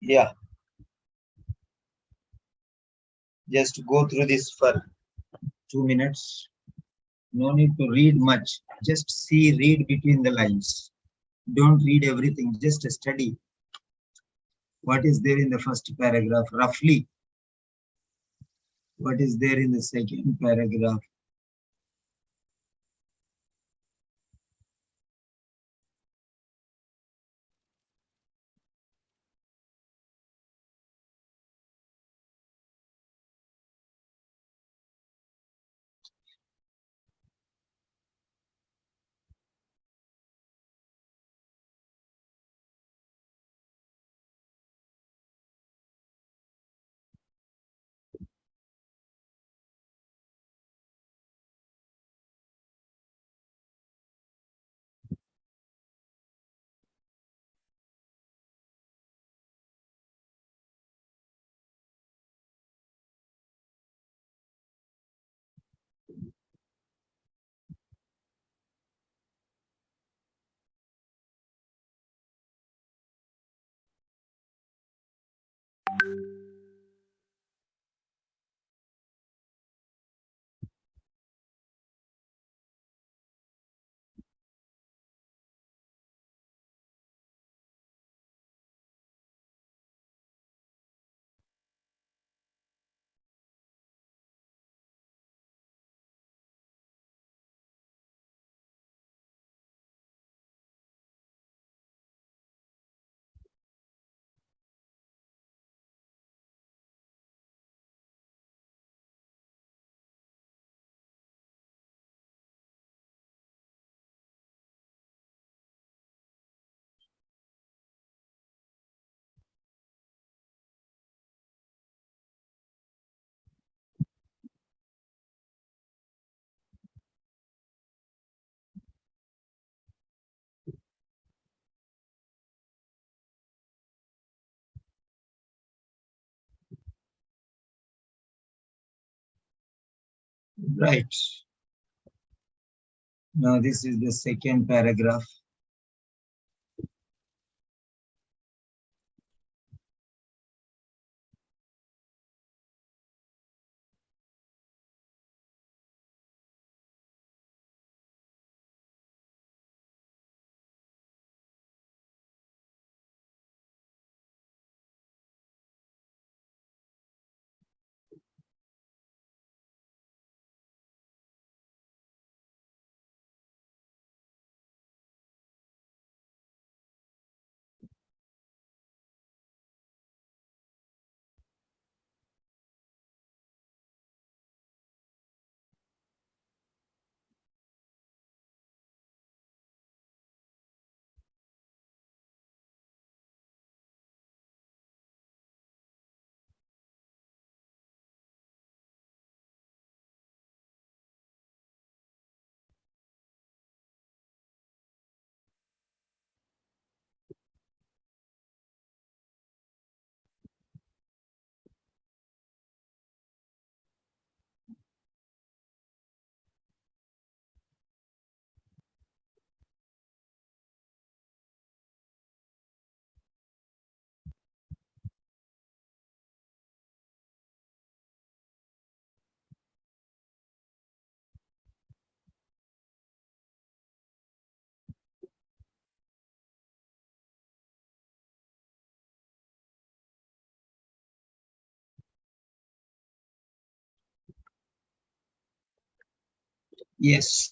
Yeah, just go through this for 2 minutes. No need to read much. Just see, read between the lines. Don't read everything, just study what is there in the first paragraph roughly, what is there in the second paragraph. Right. Now this is the second paragraph. Yes.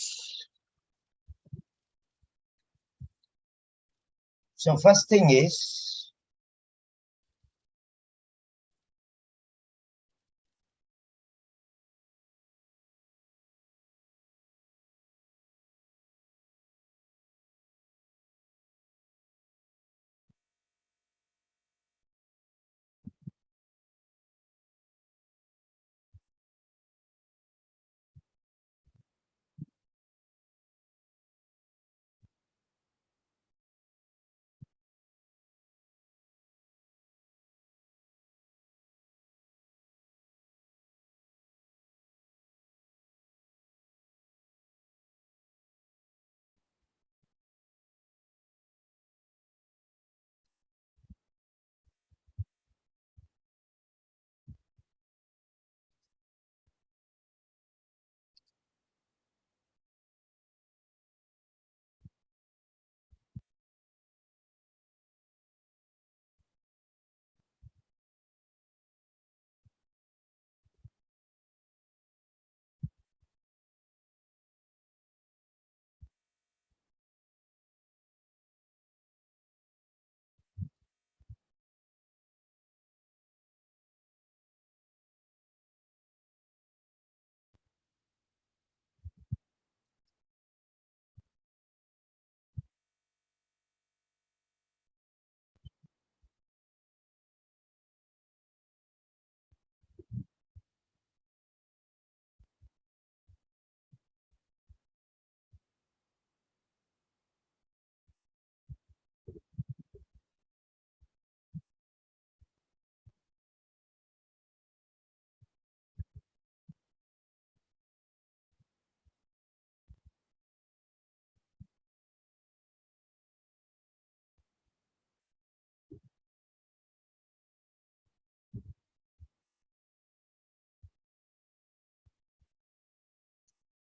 So first thing is,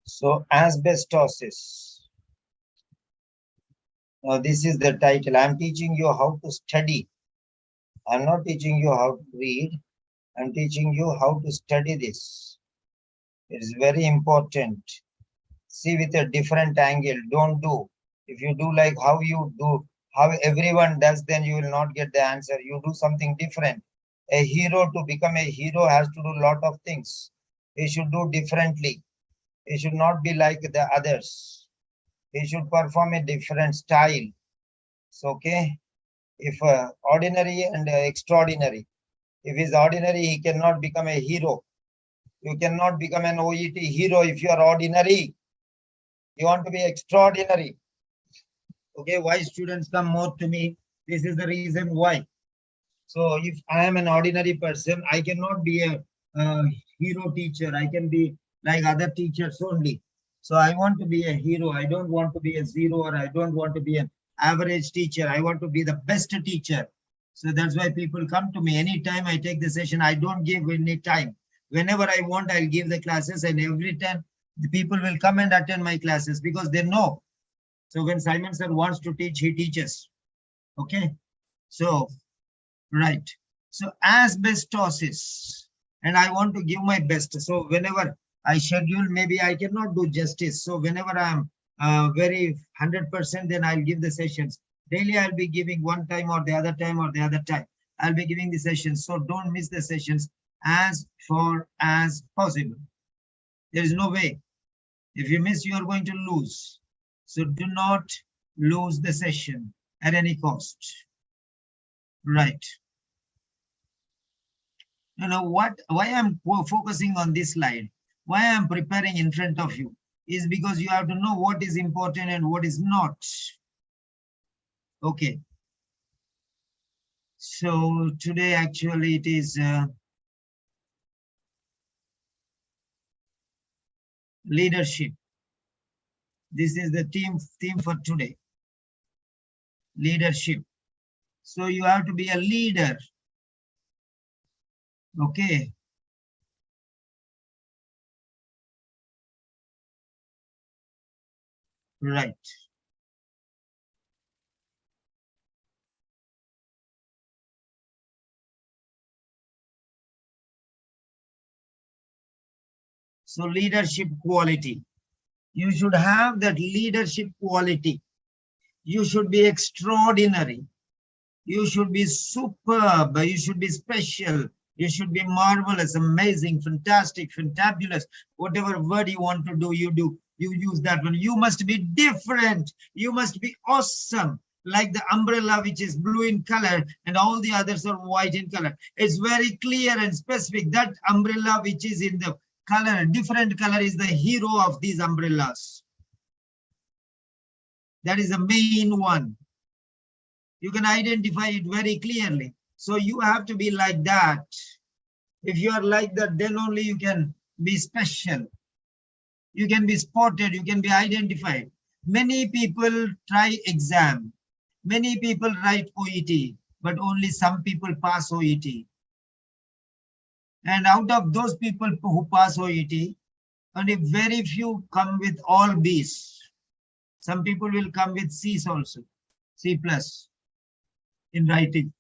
so asbestosis. Now this is the title. I'm teaching you how to study. I'm not teaching you how to read. I'm teaching you how to study this. It is very important. See with a different angle. Don't do. If you do like how you do, how everyone does, then you will not get the answer. You do something different. A hero, to become a hero, has to do a lot of things. He should do differently. He should not be like the others. He should perform a different style. So, okay. If ordinary and extraordinary. If he's ordinary, he cannot become a hero. You cannot become an OET hero if you are ordinary. You want to be extraordinary. Okay, why students come more to me? This is the reason why. So if I am an ordinary person, I cannot be a hero teacher. I can be like other teachers only. So I want to be a hero. I don't want to be a zero, or I don't want to be an average teacher. I want to be the best teacher. So that's why people come to me. Anytime I take the session, I don't give any time. Whenever I want, I'll give the classes, and every time the people will come and attend my classes because they know. So when Simon sir wants to teach, he teaches. Okay. So, right. So asbestosis, and I want to give my best. So whenever I schedule, maybe I cannot do justice. So whenever I'm very 100%, then I'll give the sessions. Daily I'll be giving one time or the other time or the other time. I'll be giving the sessions. So don't miss the sessions as far as possible. There is no way. If you miss, you are going to lose. So do not lose the session at any cost. Right. You know what? Why I'm focusing on this slide, why I'm preparing in front of you, is because you have to know what is important and what is not. Okay. So today actually it is leadership. This is the theme for today. Leadership. So you have to be a leader. Okay. Right. So leadership quality. You should have that leadership quality. You should be extraordinary. You should be superb. You should be special. You should be marvelous, amazing, fantastic, fantabulous. Whatever word you want to do, you do. You use that one. You must be different. You must be awesome. Like the umbrella, which is blue in color, and all the others are white in color. It's very clear and specific. That umbrella, which is in the color, different color, is the hero of these umbrellas. That is the main one. You can identify it very clearly. So you have to be like that. If you are like that, then only you can be special. You can be spotted, you can be identified. Many people try exam. Many people write OET, but only some people pass OET. And out of those people who pass OET, only very few come with all Bs. Some people will come with Cs also, C plus in writing.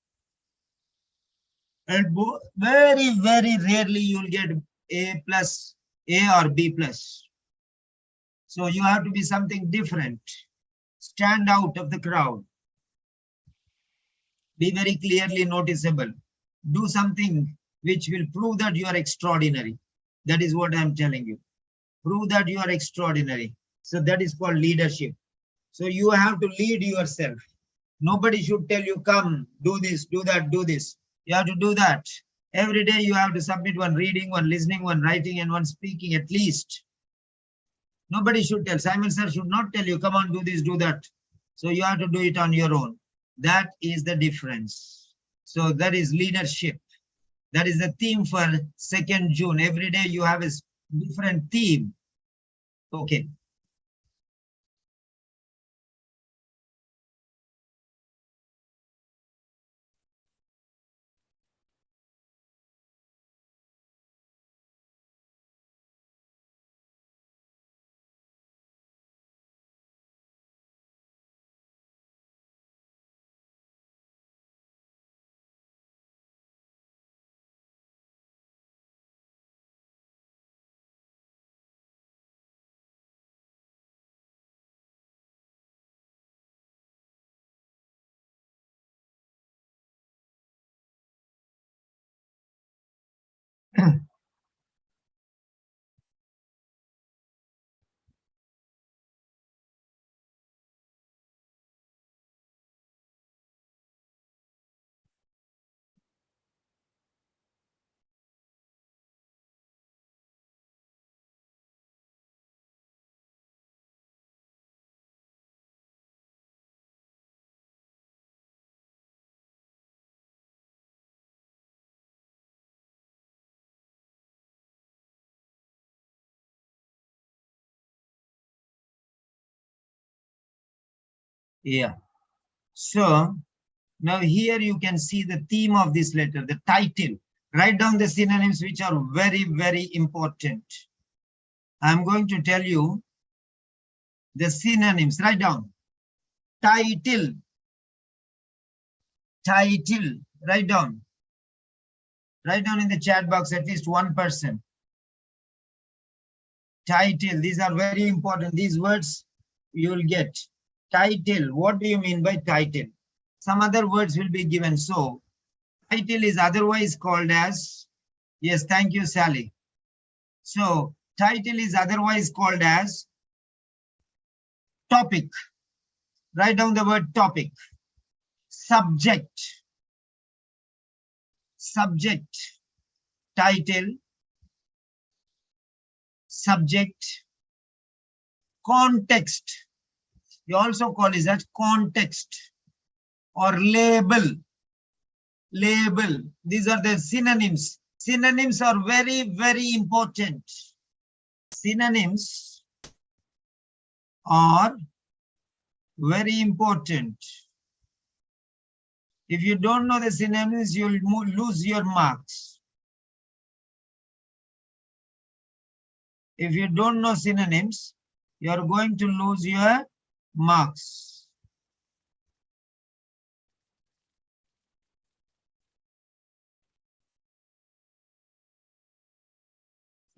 And very, very rarely you'll get A plus, A or B plus. So you have to be something different. Stand out of the crowd. Be very clearly noticeable. Do something which will prove that you are extraordinary. That is what I'm telling you. Prove that you are extraordinary. So that is called leadership. So you have to lead yourself. Nobody should tell you, come, do this, do that, do this. You have to do that. Every day you have to submit one reading, one listening, one writing, and one speaking at least. Nobody should tell. Simon sir should not tell you, come on, do this, do that. So you have to do it on your own. That is the difference. So that is leadership. That is the theme for 2nd June. Every day you have a different theme. Okay. Yeah. So now here you can see the theme of this letter, the title. Write down the synonyms which are very, very important. I'm going to tell you the synonyms. Write down. Title. Title. Write down. Write down in the chat box at least one person. Title. These are very important. These words you will get. Title. What do you mean by title? Some other words will be given. So title is otherwise called as, yes, thank you, Sally. So title is otherwise called as topic. Write down the word topic. Subject. Subject. Title. Subject. Context. You also call it as context or label. Label. These are the synonyms. Synonyms are very, very important. Synonyms are very important. If you don't know the synonyms, you'll lose your marks. If you don't know synonyms, you're going to lose your marks.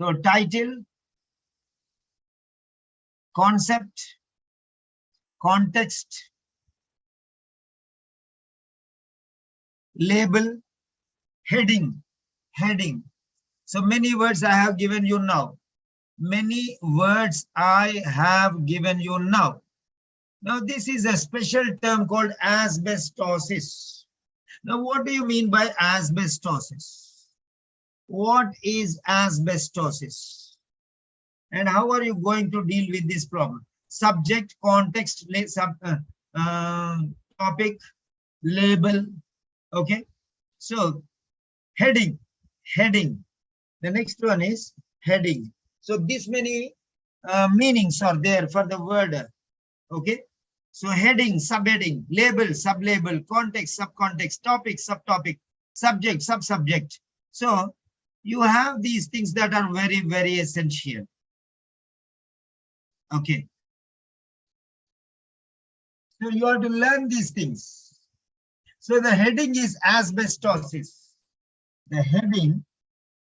So title, concept, context, label, heading, heading. So many words I have given you now. Many words I have given you now. Now this is a special term called asbestosis. Now what do you mean by asbestosis? What is asbestosis? And how are you going to deal with this problem? Subject, context, topic, label. Okay. So heading, heading. The next one is heading. So this many meanings are there for the word. Okay. So heading, subheading, label, sublabel, context, subcontext, topic, subtopic, subject, subsubject. So you have these things that are very, very essential. Okay. So you have to learn these things. So the heading is asbestosis. The heading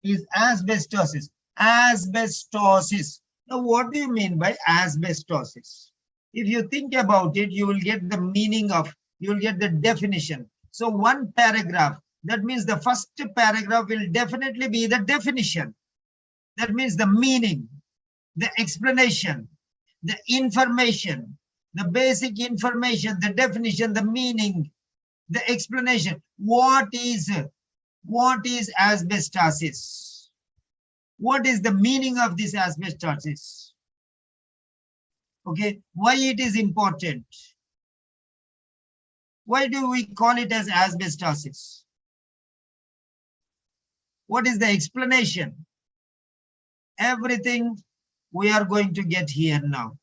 is asbestosis. Asbestosis. Now, what do you mean by asbestosis? If you think about it, you will get the meaning of, you will get the definition. So one paragraph, that means the first paragraph will definitely be the definition. That means the meaning, the explanation, the information, the basic information, the definition, the meaning, the explanation. What is asbestosis? What is the meaning of this asbestosis? Okay, why it is important? Why do we call it as asbestosis? What is the explanation? Everything we are going to get here now.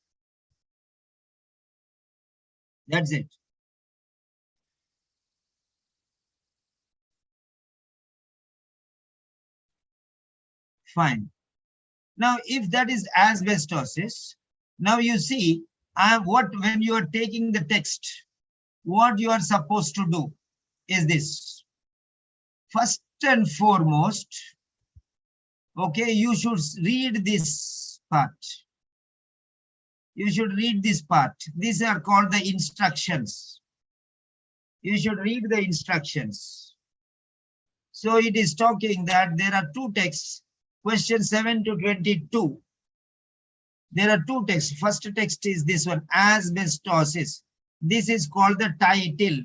That's it. Fine. Now, if that is asbestosis, now you see, when you are taking the text, what you are supposed to do is this. First and foremost, okay, you should read this part. You should read this part. These are called the instructions. You should read the instructions. So it is talking that there are two texts, question 7 to 22. There are two texts. First text is this one, asbestosis. This is called the title.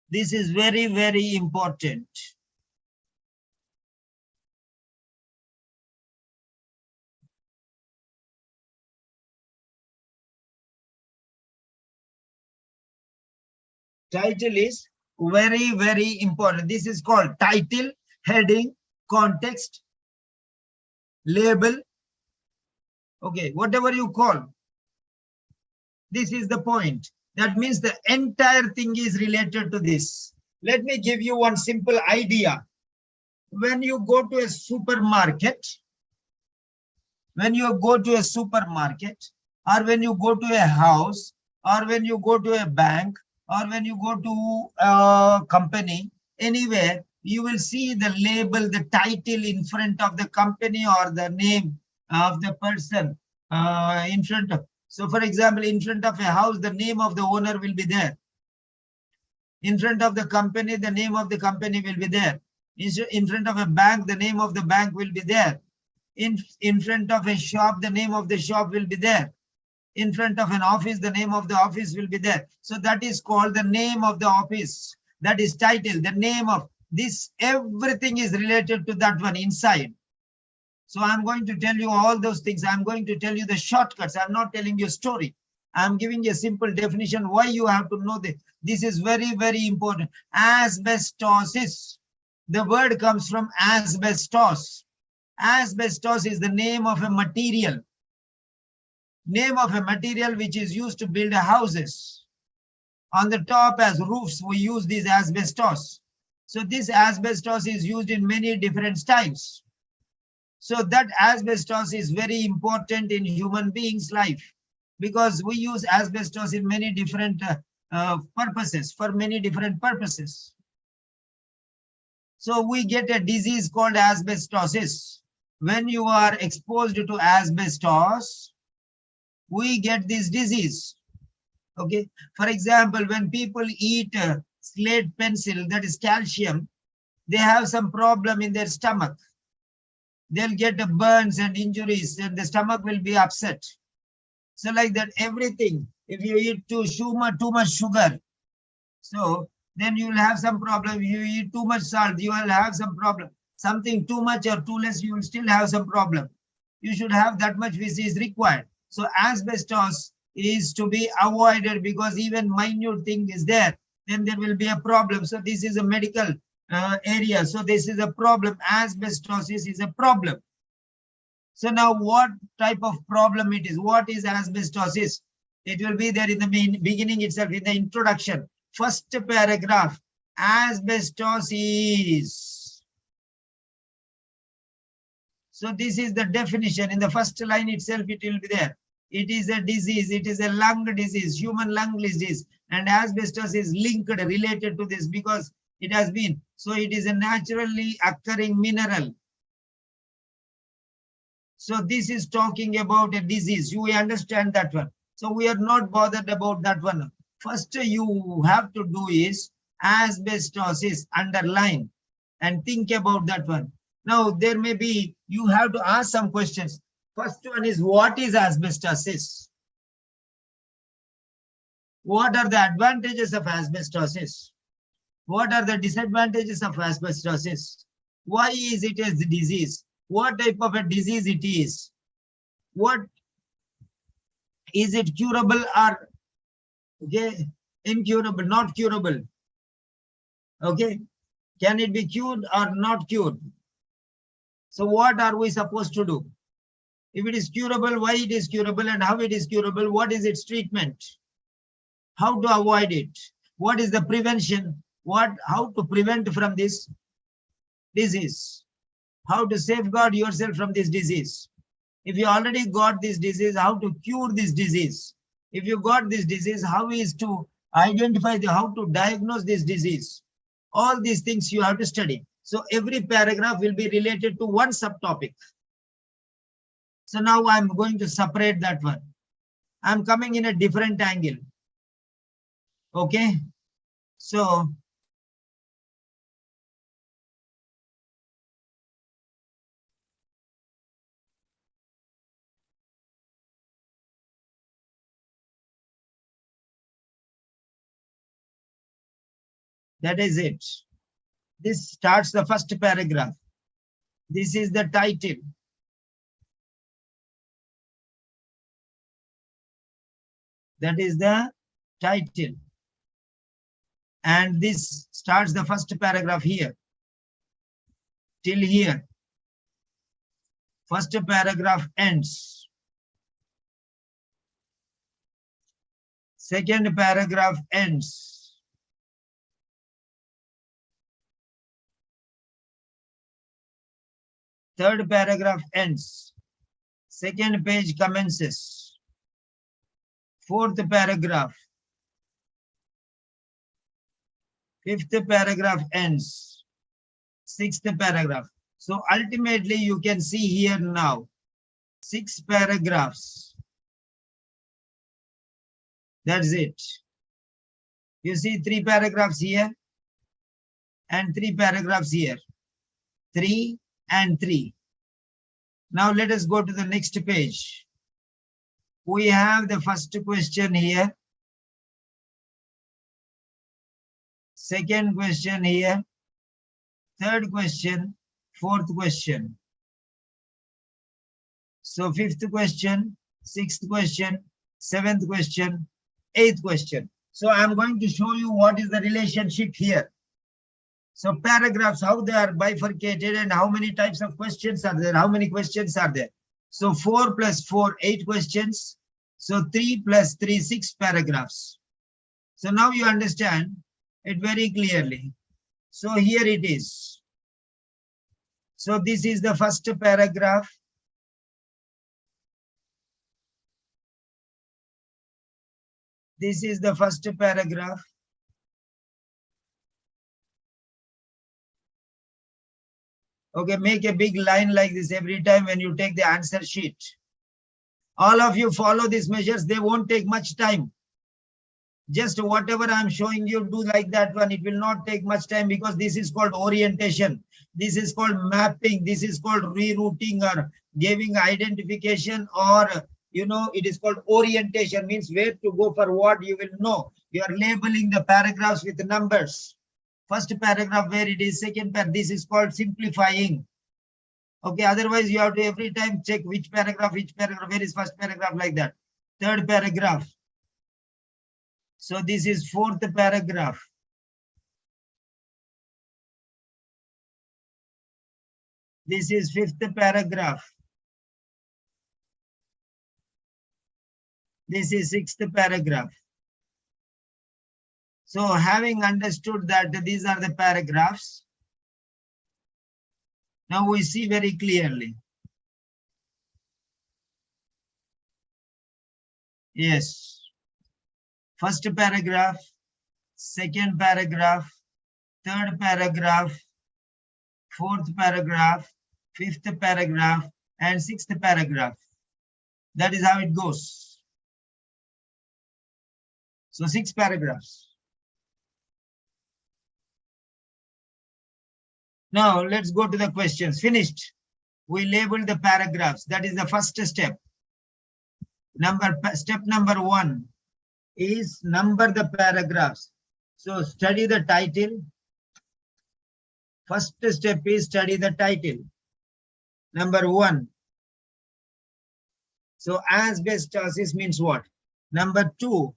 This is very, very important. Title is very, very important. This is called title, heading, context, label. Okay, whatever you call. This is the point. That means the entire thing is related to this. Let me give you one simple idea. When you go to a supermarket, or when you go to a house, or when you go to a bank, or when you go to a company, anywhere, you will see the label, the title in front of the company or the name of the person in front of. So for example, in front of a house, the name of the owner will be there. In front of the company, the name of the company will be there. In front of a bank, the name of the bank will be there. In front of a shop, the name of the shop will be there. In front of an office, the name of the office will be there. So that is called the name of the office. That is title, the name of this. Everything is related to that one inside. So I'm going to tell you all those things. I'm going to tell you the shortcuts. I'm not telling you a story. I'm giving you a simple definition why you have to know this. This is very, very important. Asbestosis. The word comes from asbestos. Asbestos is the name of a material. Name of a material which is used to build houses. On the top as roofs, we use this asbestos. So this asbestos is used in many different styles. So that asbestos is very important in human beings' life because we use asbestos in many different purposes, for many different purposes. So we get a disease called asbestosis. When you are exposed to asbestos, we get this disease. Okay. For example, when people eat slate pencil, that is calcium, they have some problem in their stomach. They'll get burns and injuries, and the stomach will be upset. So like that, everything, if you eat too much sugar, so then you will have some problem. If you eat too much salt, you will have some problem. Something too much or too less, you will still have some problem. You should have that much which is required. So asbestos is to be avoided, because even minute thing is there, then there will be a problem. So this is a medical area. So this is a problem. Asbestosis is a problem. So now what type of problem it is? What is asbestosis? It will be there in the beginning itself, in the introduction. First paragraph, asbestosis. So this is the definition. In the first line itself, it will be there. It is a disease. It is a lung disease, human lung disease. And asbestos is linked, related to this, because it has been. So it is a naturally occurring mineral. So this is talking about a disease. You understand that one. So we are not bothered about that one. First you have to do is asbestosis, underline, and think about that one. Now there may be, you have to ask some questions. First one is, what is asbestosis? What are the advantages of asbestosis? What are the disadvantages of asbestosis? Why is it a disease? What type of a disease it is? What is it, curable or okay, incurable, not curable? Okay, can it be cured or not cured? So what are we supposed to do? If it is curable, why it is curable and how it is curable? What is its treatment? How to avoid it? What is the prevention? How to prevent from this disease? How to safeguard yourself from this disease? If you already got this disease, how to cure this disease? If you got this disease, how is to identify how to diagnose this disease? All these things you have to study. So every paragraph will be related to one subtopic. So now I'm going to separate that one. I'm coming in a different angle. Okay. So that is it. This starts the first paragraph. This is the title. That is the title. And this starts the first paragraph here. Till here. First paragraph ends. Second paragraph ends. Third paragraph ends. Second page commences. Fourth paragraph. Fifth paragraph ends. Sixth paragraph. So ultimately you can see here now 6 paragraphs. That's it. You see 3 paragraphs here and 3 paragraphs here. 3 and 3. Now let us go to the next page. We have the first question here. Second question here. Third question. Fourth question. So fifth question, sixth question, seventh question, eighth question. So I'm going to show you what is the relationship here. So paragraphs, how they are bifurcated and how many types of questions are there, how many questions are there. So 4 plus 4, 8 questions. So 3 plus 3, 6 paragraphs. So now you understand it very clearly. So here it is. So this is the first paragraph. This is the first paragraph. Okay, make a big line like this every time when you take the answer sheet. All of you follow these measures, they won't take much time. Just whatever I'm showing you, do like that one. It will not take much time because this is called orientation. This is called mapping. This is called rerouting or giving identification, or it is called orientation, means where to go for what you will know. You are labeling the paragraphs with numbers. First paragraph where it is, second paragraph. This is called simplifying. Okay, otherwise you have to every time check which paragraph, where is first paragraph, like that. Third paragraph. So this is fourth paragraph. This is fifth paragraph. This is sixth paragraph. So having understood that these are the paragraphs, now we see very clearly. Yes. First paragraph, second paragraph, third paragraph, fourth paragraph, fifth paragraph, and sixth paragraph. That is how it goes. So 6 paragraphs. Now let's go to the questions. Finished. We labeled the paragraphs. That is the first step. Step number 1 is number the paragraphs. So study the title. First step is study the title. Number 1. So asbestosis means what? Number 2,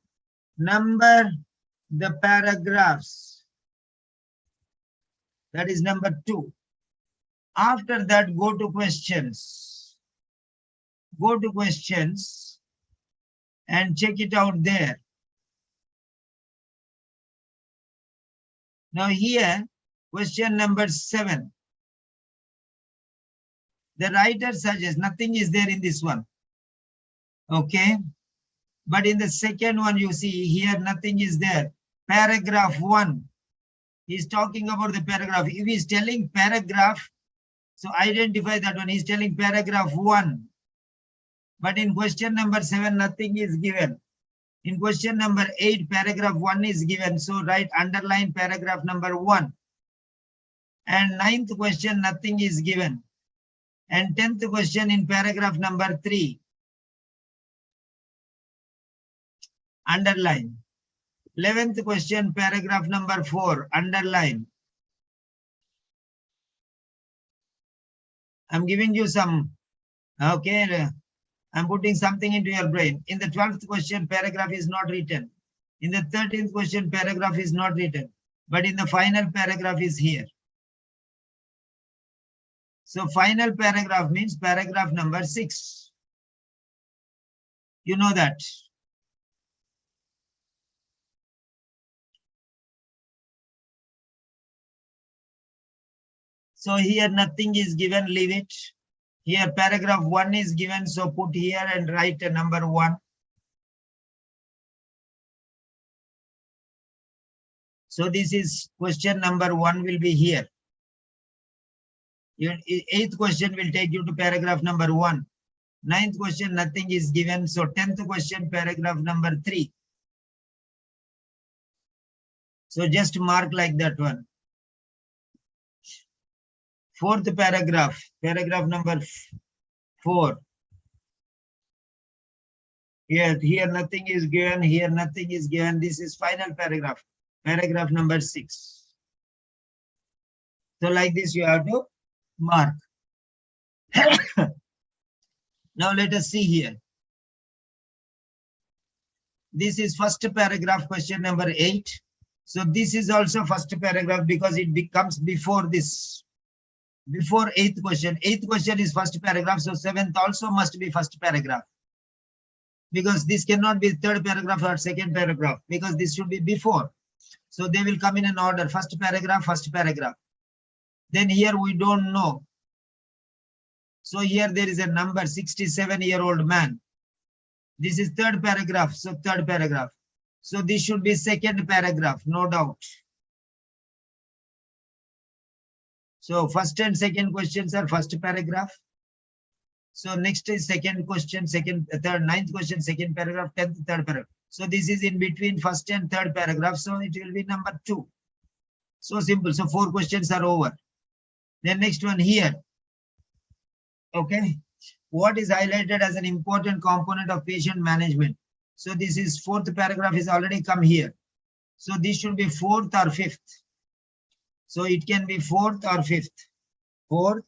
number the paragraphs. That is number 2. After that, go to questions. Go to questions and check it out there. Now here, question number 7. The writer suggests, nothing is there in this one. Okay. But in the second one, you see here, nothing is there. Paragraph 1. He's talking about the paragraph. If he's telling paragraph, so identify that one. He's telling paragraph 1. But in question number 7, nothing is given. In question number 8, paragraph 1 is given. So write underline paragraph number 1. And 9th question, nothing is given. And 10th question in paragraph number 3. Underline. 11th question, paragraph number 4. Underline. I'm giving you some, okay. I'm putting something into your brain. In the 12th question, paragraph is not written. In the 13th question, paragraph is not written. But in the final paragraph is here. So final paragraph means paragraph number 6. You know that. So here nothing is given, leave it. Here paragraph 1 is given, so put here and write a number 1. So this is question number 1 will be here. Your 8th question will take you to paragraph number 1. 9th question, nothing is given. So 10th question, paragraph number 3. So just mark like that one. 4th paragraph, paragraph number 4. Here nothing is given, here nothing is given. This is final paragraph, paragraph number 6. So like this you have to mark. Now let us see here. This is first paragraph, question number 8. So this is also first paragraph because it becomes before this. Before 8th question. 8th question is first paragraph. So 7th also must be first paragraph. Because this cannot be third paragraph or second paragraph. Because this should be before. So they will come in an order. First paragraph, first paragraph. Then here we don't know. So here there is a number, 67-year-old man. This is third paragraph. So third paragraph. So this should be second paragraph, no doubt. So first and second questions are first paragraph. So next is second question, third, ninth question, second paragraph, 10th, third paragraph. So this is in between first and third paragraph. So it will be number 2. So simple. So 4 questions are over. Then next one here. Okay. What is highlighted as an important component of patient management? So this is 4th paragraph is already come here. So this should be 4th or 5th. So it can be 4th or 5th. 4th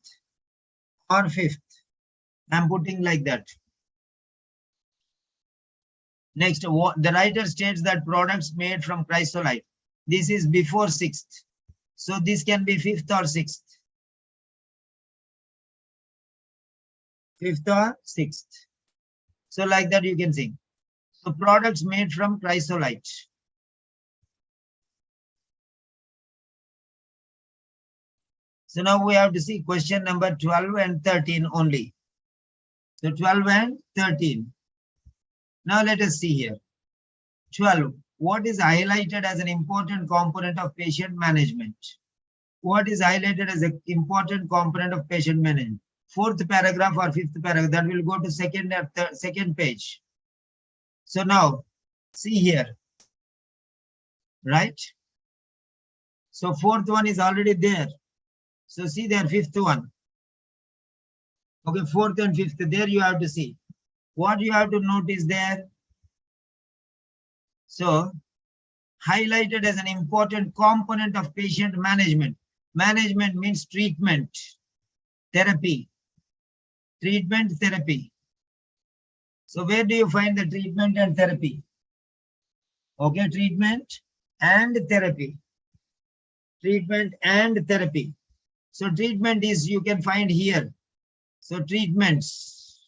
or 5th. I'm putting like that. Next, the writer states that products made from chrysolite. This is before 6th. So this can be 5th or 6th. 5th or 6th. So like that you can see. So products made from chrysolite. So now we have to see question number 12 and 13 only. So 12 and 13. Now let us see here. 12. What is highlighted as an important component of patient management? What is highlighted as an important component of patient management? 4th paragraph or 5th paragraph, that will go to second page. So now see here, right? So 4th one is already there. So see there, 5th one. Okay, 4th and 5th, there you have to see. What you have to notice there. So highlighted as an important component of patient management. Management means treatment, therapy. Treatment, therapy. So where do you find the treatment and therapy? Okay, treatment and therapy. Treatment and therapy. So treatment is you can find here. So treatments.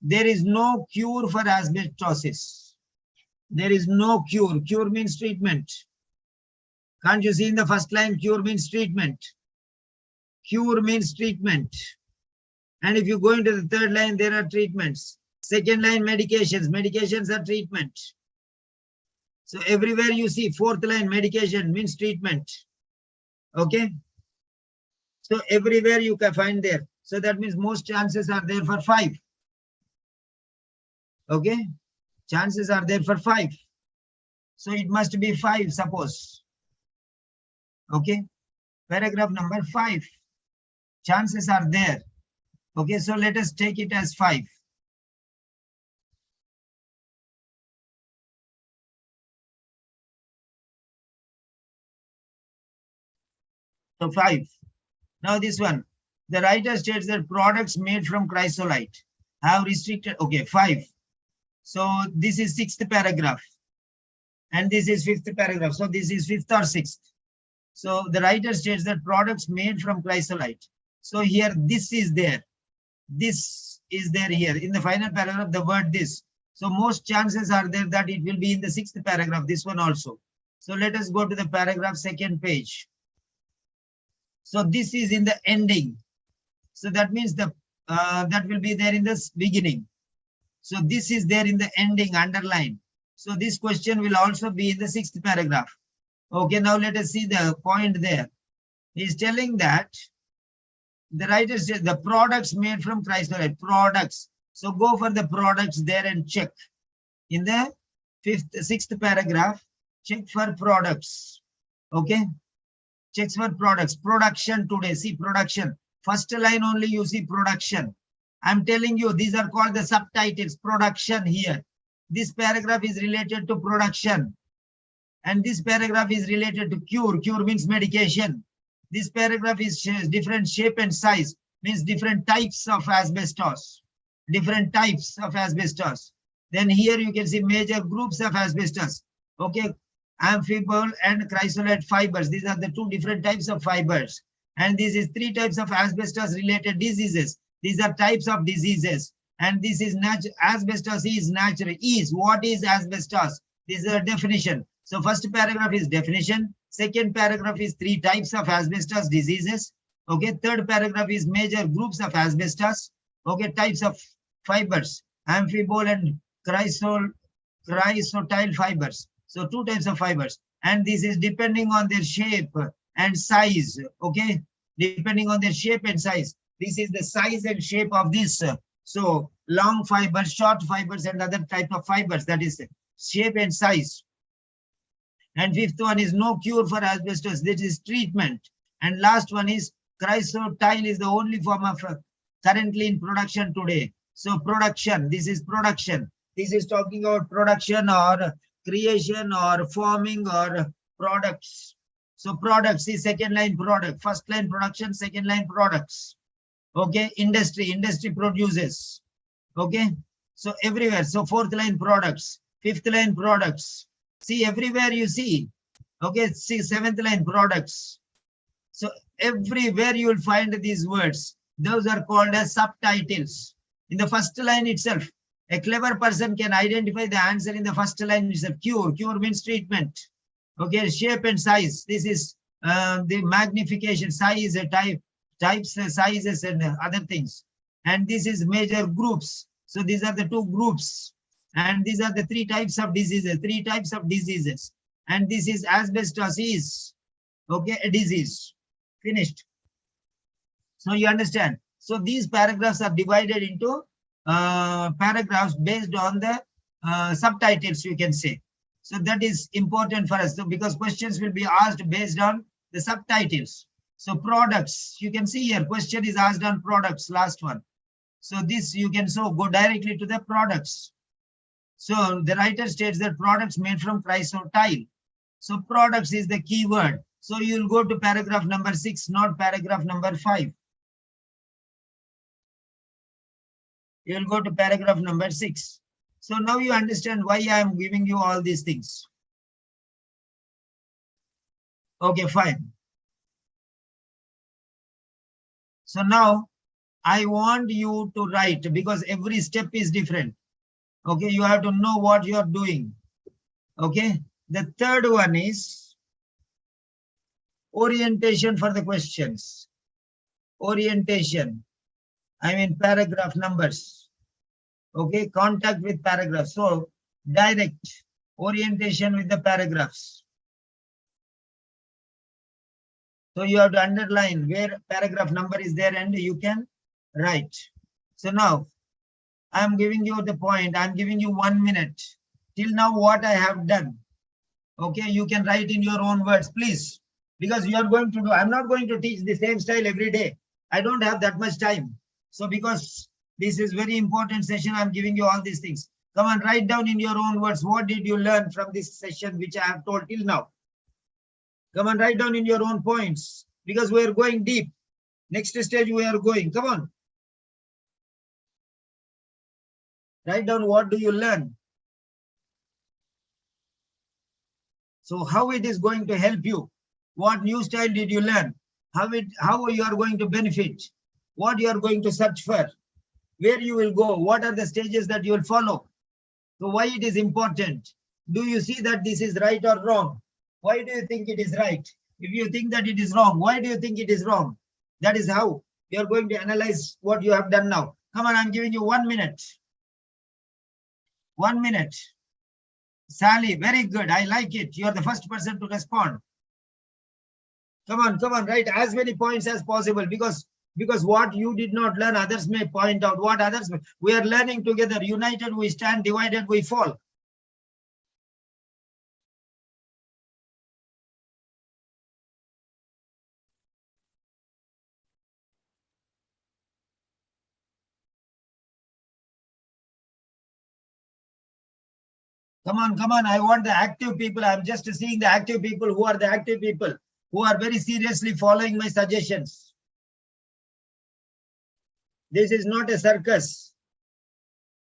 There is no cure for asbestosis. There is no cure. Cure means treatment. Can't you see in the first line, cure means treatment. Cure means treatment. And if you go into the third line, there are treatments. Second line, medications. Medications are treatment. So everywhere you see 4th line, medication means treatment. Okay. So everywhere you can find there. So that means most chances are there for 5. Okay. Chances are there for 5. So it must be 5, suppose. Okay. Paragraph number 5. Chances are there. Okay. So let us take it as 5. So 5. Now this one. The writer states that products made from chrysolite have restricted. Okay. 5. So this is 6th paragraph. And this is 5th paragraph. So this is 5th or 6th. So the writer states that products made from chrysolite. So here this is there. This is there here. In the final paragraph, the word this. So most chances are there that it will be in the 6th paragraph, this one also. So let us go to the paragraph, second page. So this is in the ending. So that means the that will be there in the beginning. So this is there in the ending, underline. So this question will also be in the 6th paragraph. Okay, now let us see the point there. He's telling that the writer says the products made from chrysolite, products. So go for the products there and check. In the 6th paragraph, check for products. Okay, checks for products. Production today, see production. First line only you see production. I'm telling you, these are called the subtitles, production here. This paragraph is related to production. And this paragraph is related to cure. Cure means medication. This paragraph is different shape and size, means different types of asbestos. Different types of asbestos. Then here you can see major groups of asbestos. Okay, amphibole and chrysolite fibers. These are the 2 different types of fibers. And this is 3 types of asbestos related diseases. These are types of diseases. And this is asbestos is natural. What is asbestos? This is a definition. So first paragraph is definition. Second paragraph is 3 types of asbestos diseases. Okay. Third paragraph is major groups of asbestos. Okay. Types of fibers, amphibole and chrysotile fibers. So 2 types of fibers. And this is depending on their shape and size. Okay. depending on their shape and size. This is the size and shape of this. So long fibers, short fibers, and other type of fibers, that is shape and size. And fifth one is no cure for asbestos. This is treatment. And last one is chrysotile is the only form of currently in production today. So production, this is production. This is talking about production or creation or forming or products. So products is second line product, first line production, second line products. Okay, industry produces. Okay, so everywhere. So fourth line products, fifth line products. See, everywhere you see. Okay, see, seventh line products. So everywhere you will find these words. Those are called as subtitles. In the first line itself, a clever person can identify the answer in the first line itself. Cure means treatment. Okay, shape and size. This is the magnification, size, types, sizes, and other things. And this is major groups. So these are the two groups. And these are the three types of diseases. And this is asbestosis. Okay, a disease. Finished. So you understand. So these paragraphs are divided into paragraphs based on the subtitles, you can say. So that is important for us. So because questions will be asked based on the subtitles. So products, you can see here, question is asked on products, last one. So this you can go directly to the products. So the writer states that products made from chrysotile. So products is the key word. So you'll go to paragraph number 6, not paragraph number 5. You'll go to paragraph number 6. So now you understand why I am giving you all these things. Okay, fine. So now I want you to write, because every step is different. Okay, you have to know what you are doing. Okay, the third one is orientation for the questions. Orientation, I mean paragraph numbers. Okay, contact with paragraphs. So direct orientation with the paragraphs. So you have to underline where paragraph number is there and you can write. So now I am giving you the point. I am giving you 1 minute. Till now what I have done. Okay, you can write in your own words, please. Because you are going to do, I'm not going to teach the same style every day. I don't have that much time. So because this is very important session, I'm giving you all these things. Come on, write down in your own words. What did you learn from this session which I have told till now? Come on, write down in your own points, because we are going deep. Next stage we are going. Come on. Write down what do you learn. So how it is going to help you. What new style did you learn? How you are going to benefit. What you are going to search for. Where you will go. What are the stages that you will follow. So why it is important. Do you see that this is right or wrong? Why do you think it is right? If you think that it is wrong, why do you think it is wrong? That is how you are going to analyze what you have done now. Come on, I'm giving you 1 minute. 1 minute. Sally, very good. I like it. You are the first person to respond. Come on, write as many points as possible, because what you did not learn, others may point out. What others may, we are learning together. United we stand, divided we fall. Come on. I want the active people. I'm just seeing the active people. Who are the active people? Who are very seriously following my suggestions. This is not a circus.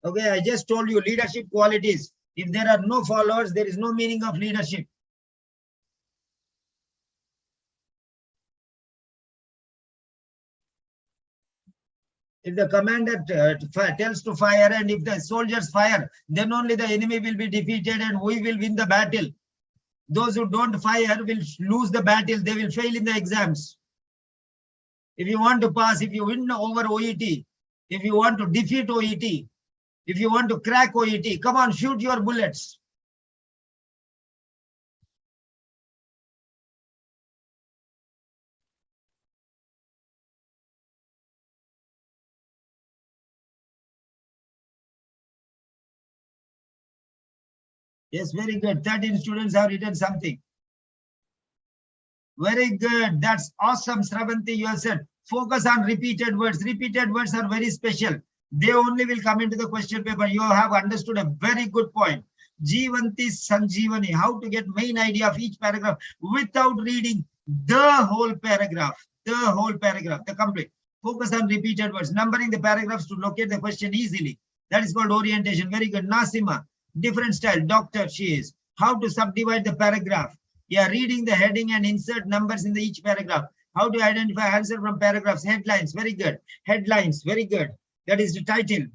Okay, I just told you leadership qualities. If there are no followers, there is no meaning of leadership. If the commander tells to fire, and if the soldiers fire, then only the enemy will be defeated and we will win the battle. Those who don't fire will lose the battle. They will fail in the exams. If you want to pass, if you win over OET, if you want to defeat OET, if you want to crack OET, come on, shoot your bullets. Yes, very good. 13 students have written something. Very good. That's awesome, Sravanthi. You have said focus on repeated words. Repeated words are very special. They only will come into the question paper. You have understood a very good point. Jivanti Sanjeevani. How to get main idea of each paragraph without reading the whole paragraph. The whole paragraph. The complete. Focus on repeated words. Numbering the paragraphs to locate the question easily. That is called orientation. Very good. Nasima. Different style. Doctor she is. How to subdivide the paragraph. Yeah, reading the heading and insert numbers in each paragraph. How to identify answer from paragraphs. Headlines, very good. Headlines, very good. That is the title.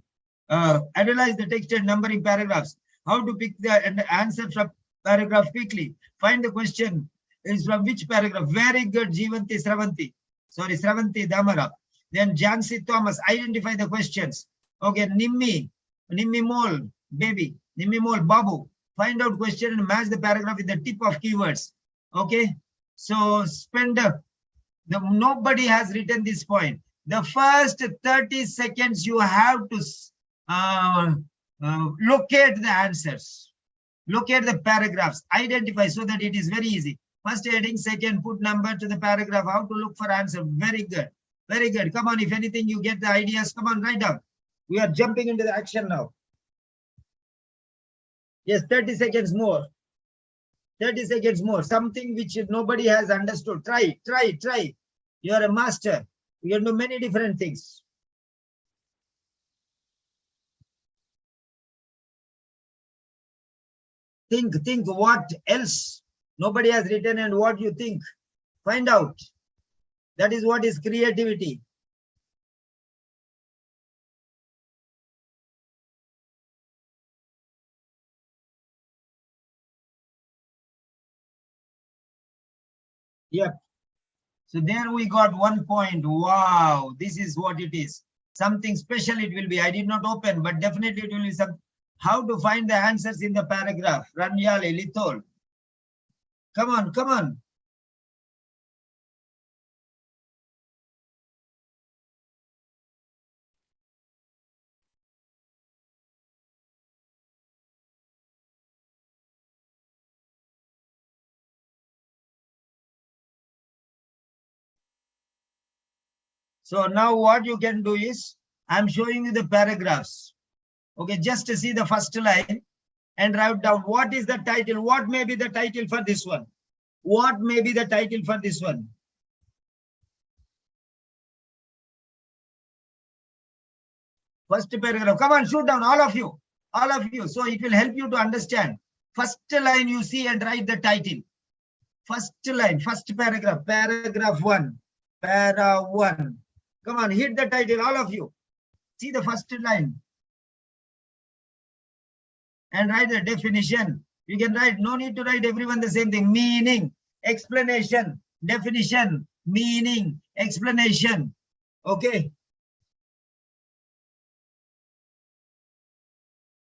Analyze the text and numbering paragraphs. How to pick the answer from paragraph quickly. Find the question is from which paragraph. Very good, Jivanti Sravanthi. Sorry, Sravanthi Damara. Then Jansi Thomas, identify the questions. Okay, Nimmi Mol, baby. Nimmi Mol, Babu. Find out question and match the paragraph with the tip of keywords. Okay, so spend nobody has written this point. The first 30 seconds you have to locate the answers, locate the paragraphs, identify so that it is very easy. First heading, second put number to the paragraph, how to look for answer. Very good, very good. Come on, if anything you get the ideas, come on, write down. We are jumping into the action now. Yes, 30 seconds more. 30 seconds more. Something which nobody has understood. Try. You are a master. You can do many different things. Think what else nobody has written and what you think. Find out. That is what is creativity. Yep. So there we got 1 point. Wow, this is what it is. Something special it will be. I did not open, but definitely it will be some. How to find the answers in the paragraph. Ranyale, Lithol. Come on. So now what you can do is, I'm showing you the paragraphs. Okay, just to see the first line and write down what is the title, what may be the title for this one. What may be the title for this one? First paragraph. Come on, shoot down, all of you. So it will help you to understand. First line you see and write the title. First line, first paragraph, paragraph 1. Para 1. Come on, hit the title, all of you. See the first line. And write the definition. You can write, no need to write everyone the same thing. Meaning, explanation, definition, meaning, explanation. Okay.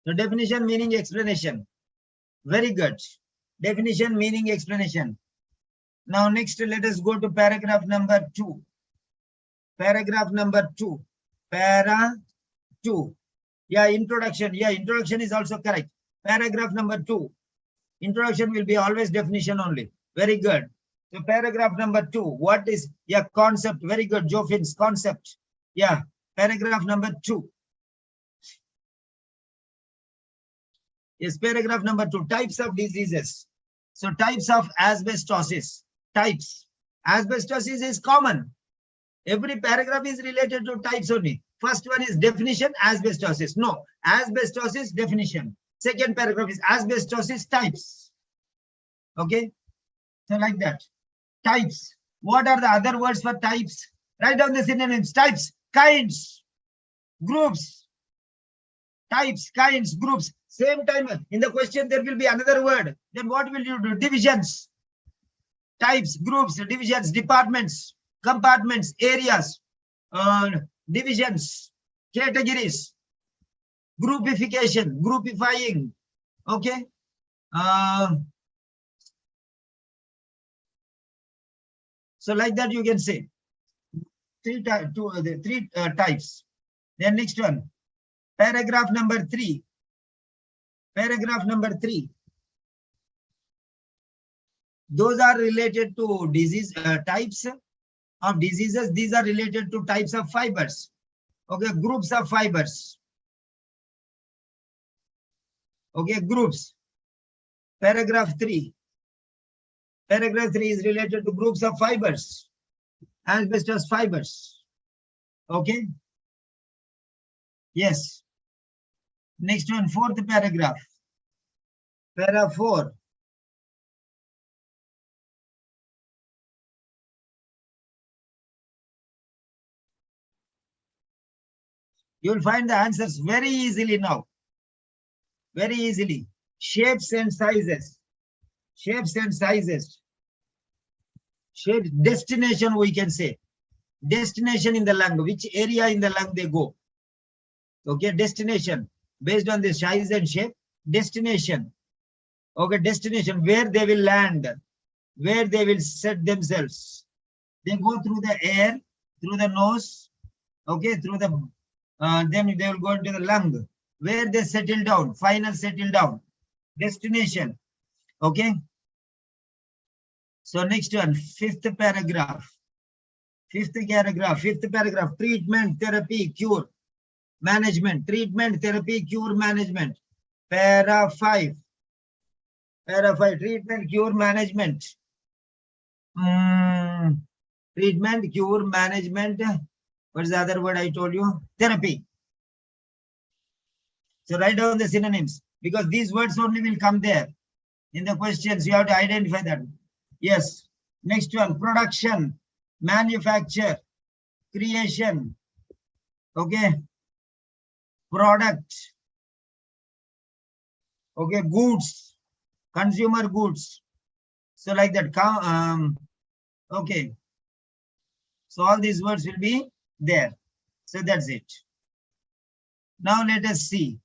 So definition, meaning, explanation. Very good. Definition, meaning, explanation. Now next, let us go to paragraph number 2. Paragraph number 2. Para 2. Yeah, introduction. Yeah, introduction is also correct. Paragraph number 2. Introduction will be always definition only. Very good. So paragraph number 2. What is, yeah, concept. Very good. Joffin's concept. Yeah, paragraph number 2. Yes, paragraph number 2. Types of diseases. So types of asbestosis. Types. Asbestosis is common. Every paragraph is related to types only. First one is definition, asbestosis. No, asbestosis definition. Second paragraph is asbestosis types. Okay, so like that. Types. What are the other words for types? Write down the synonyms. Types, kinds, groups. Types, kinds, groups. Same time in the question there will be another word. Then what will you do? Divisions. Types, groups, divisions, departments, compartments, areas, divisions, categories, groupification, groupifying. Okay. So like that you can say three types. Then next one, paragraph number 3. Paragraph number 3. Those are related to disease types of diseases. These are related to types of fibers. Okay, groups of fibers. Okay, groups. Paragraph 3. Paragraph 3 is related to groups of fibers, asbestos fibers. Okay. Yes. Next one, fourth paragraph. Para 4. You will find the answers very easily now. Very easily. Shapes and sizes. Shapes and sizes. Shape, destination, we can say. Destination in the lung. Which area in the lung they go. Okay, destination. Based on the size and shape. Destination. Okay, destination. Where they will land. Where they will set themselves. They go through the air, through the nose. Okay, through the then they will go into the lung, where they settle down, final settle down, destination. Okay. So next one, fifth paragraph. Fifth paragraph, treatment, therapy, cure, management, treatment, therapy, cure, management. Para 5. Para 5, treatment, cure, management. Treatment, cure, management. What is the other word I told you? Therapy. So write down the synonyms, because these words only will come there in the questions. You have to identify that. Yes. Next one, production, manufacture, creation. Okay. Product. Okay. Goods, consumer goods. So like that. Okay. So all these words will be there. So that's it. Now let us see.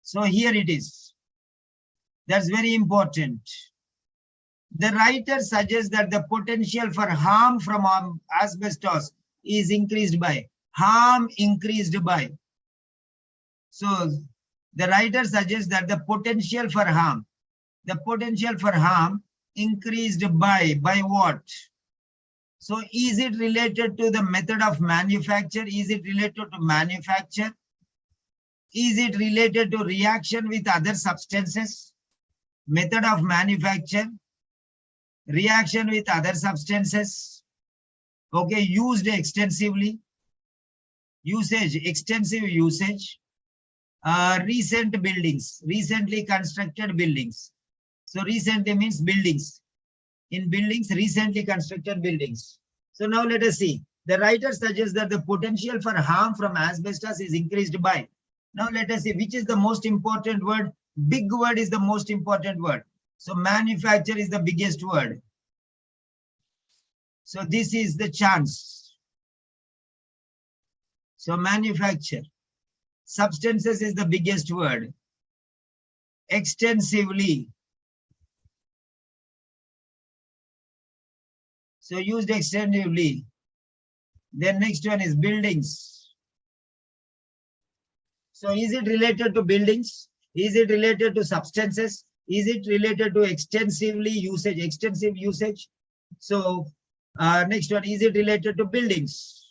So here it is. That's very important. The writer suggests that the potential for harm from asbestos is increased by. Harm increased by. So the writer suggests that the potential for harm. The potential for harm increased by what? So is it related to the method of manufacture? Is it related to manufacture? Is it related to reaction with other substances? Method of manufacture, reaction with other substances. Okay, used extensively. Usage, extensive usage. Recent buildings, recently constructed buildings. So recently means buildings. In buildings, recently constructed buildings. So now let us see. The writer suggests that the potential for harm from asbestos is increased by. Now let us see which is the most important word. Big word is the most important word. So manufacture is the biggest word. So this is the chance. So manufacture. Substances is the biggest word. Extensively. So used extensively. Then next one is buildings. So is it related to buildings? Is it related to substances? Is it related to extensively usage, extensive usage? So next one, is it related to buildings?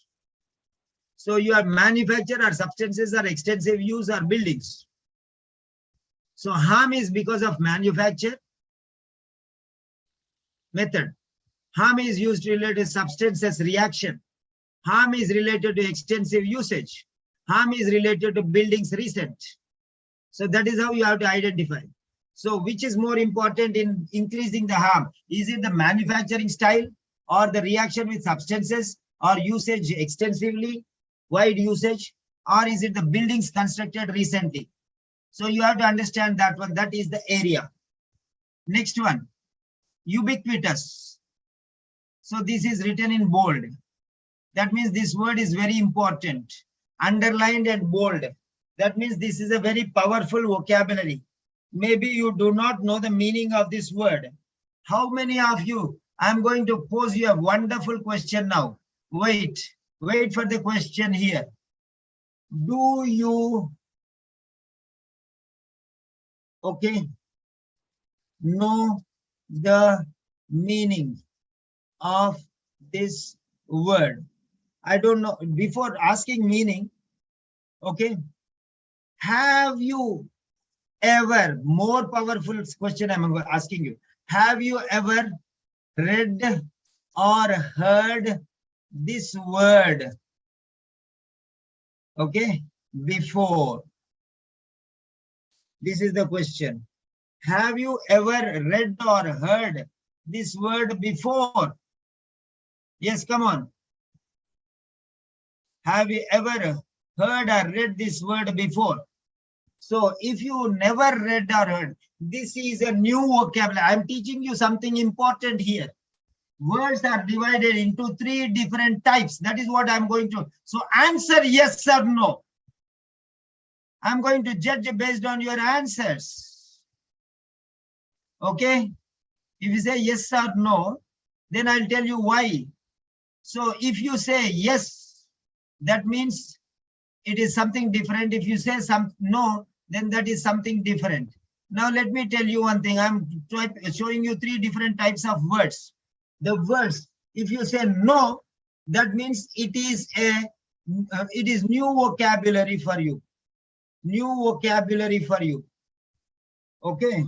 So your manufacture or substances or extensive use or buildings. So harm is because of manufacture method. Harm is used related to substances reaction. Harm is related to extensive usage. Harm is related to buildings recent. So that is how you have to identify. So which is more important in increasing the harm? Is it the manufacturing style or the reaction with substances or usage extensively, wide usage, or is it the buildings constructed recently? So you have to understand that one. That is the area. Next one, ubiquitous. So this is written in bold. That means this word is very important. Underlined and bold. That means this is a very powerful vocabulary. Maybe you do not know the meaning of this word. How many of you? I'm going to pose you a wonderful question now. Wait for the question here. Do you, okay, know the meaning of this word? I don't know. Before asking meaning, okay, have you ever, more powerful question I'm asking you, have you ever read or heard this word, okay, before? This is the question. Have you ever read or heard this word before? Yes, come on. Have you ever heard or read this word before? So if you never read or heard, this is a new vocabulary. I'm teaching you something important here. Words are divided into 3 different types. That is what I'm going to. So answer yes or no. I'm going to judge based on your answers. Okay? If you say yes or no, then I'll tell you why. So if you say yes, that means it is something different. If you say no, then that is something different. Now let me tell you one thing. I'm showing you 3 different types of words. The words, if you say no, that means it is new vocabulary for you. New vocabulary for you. Okay.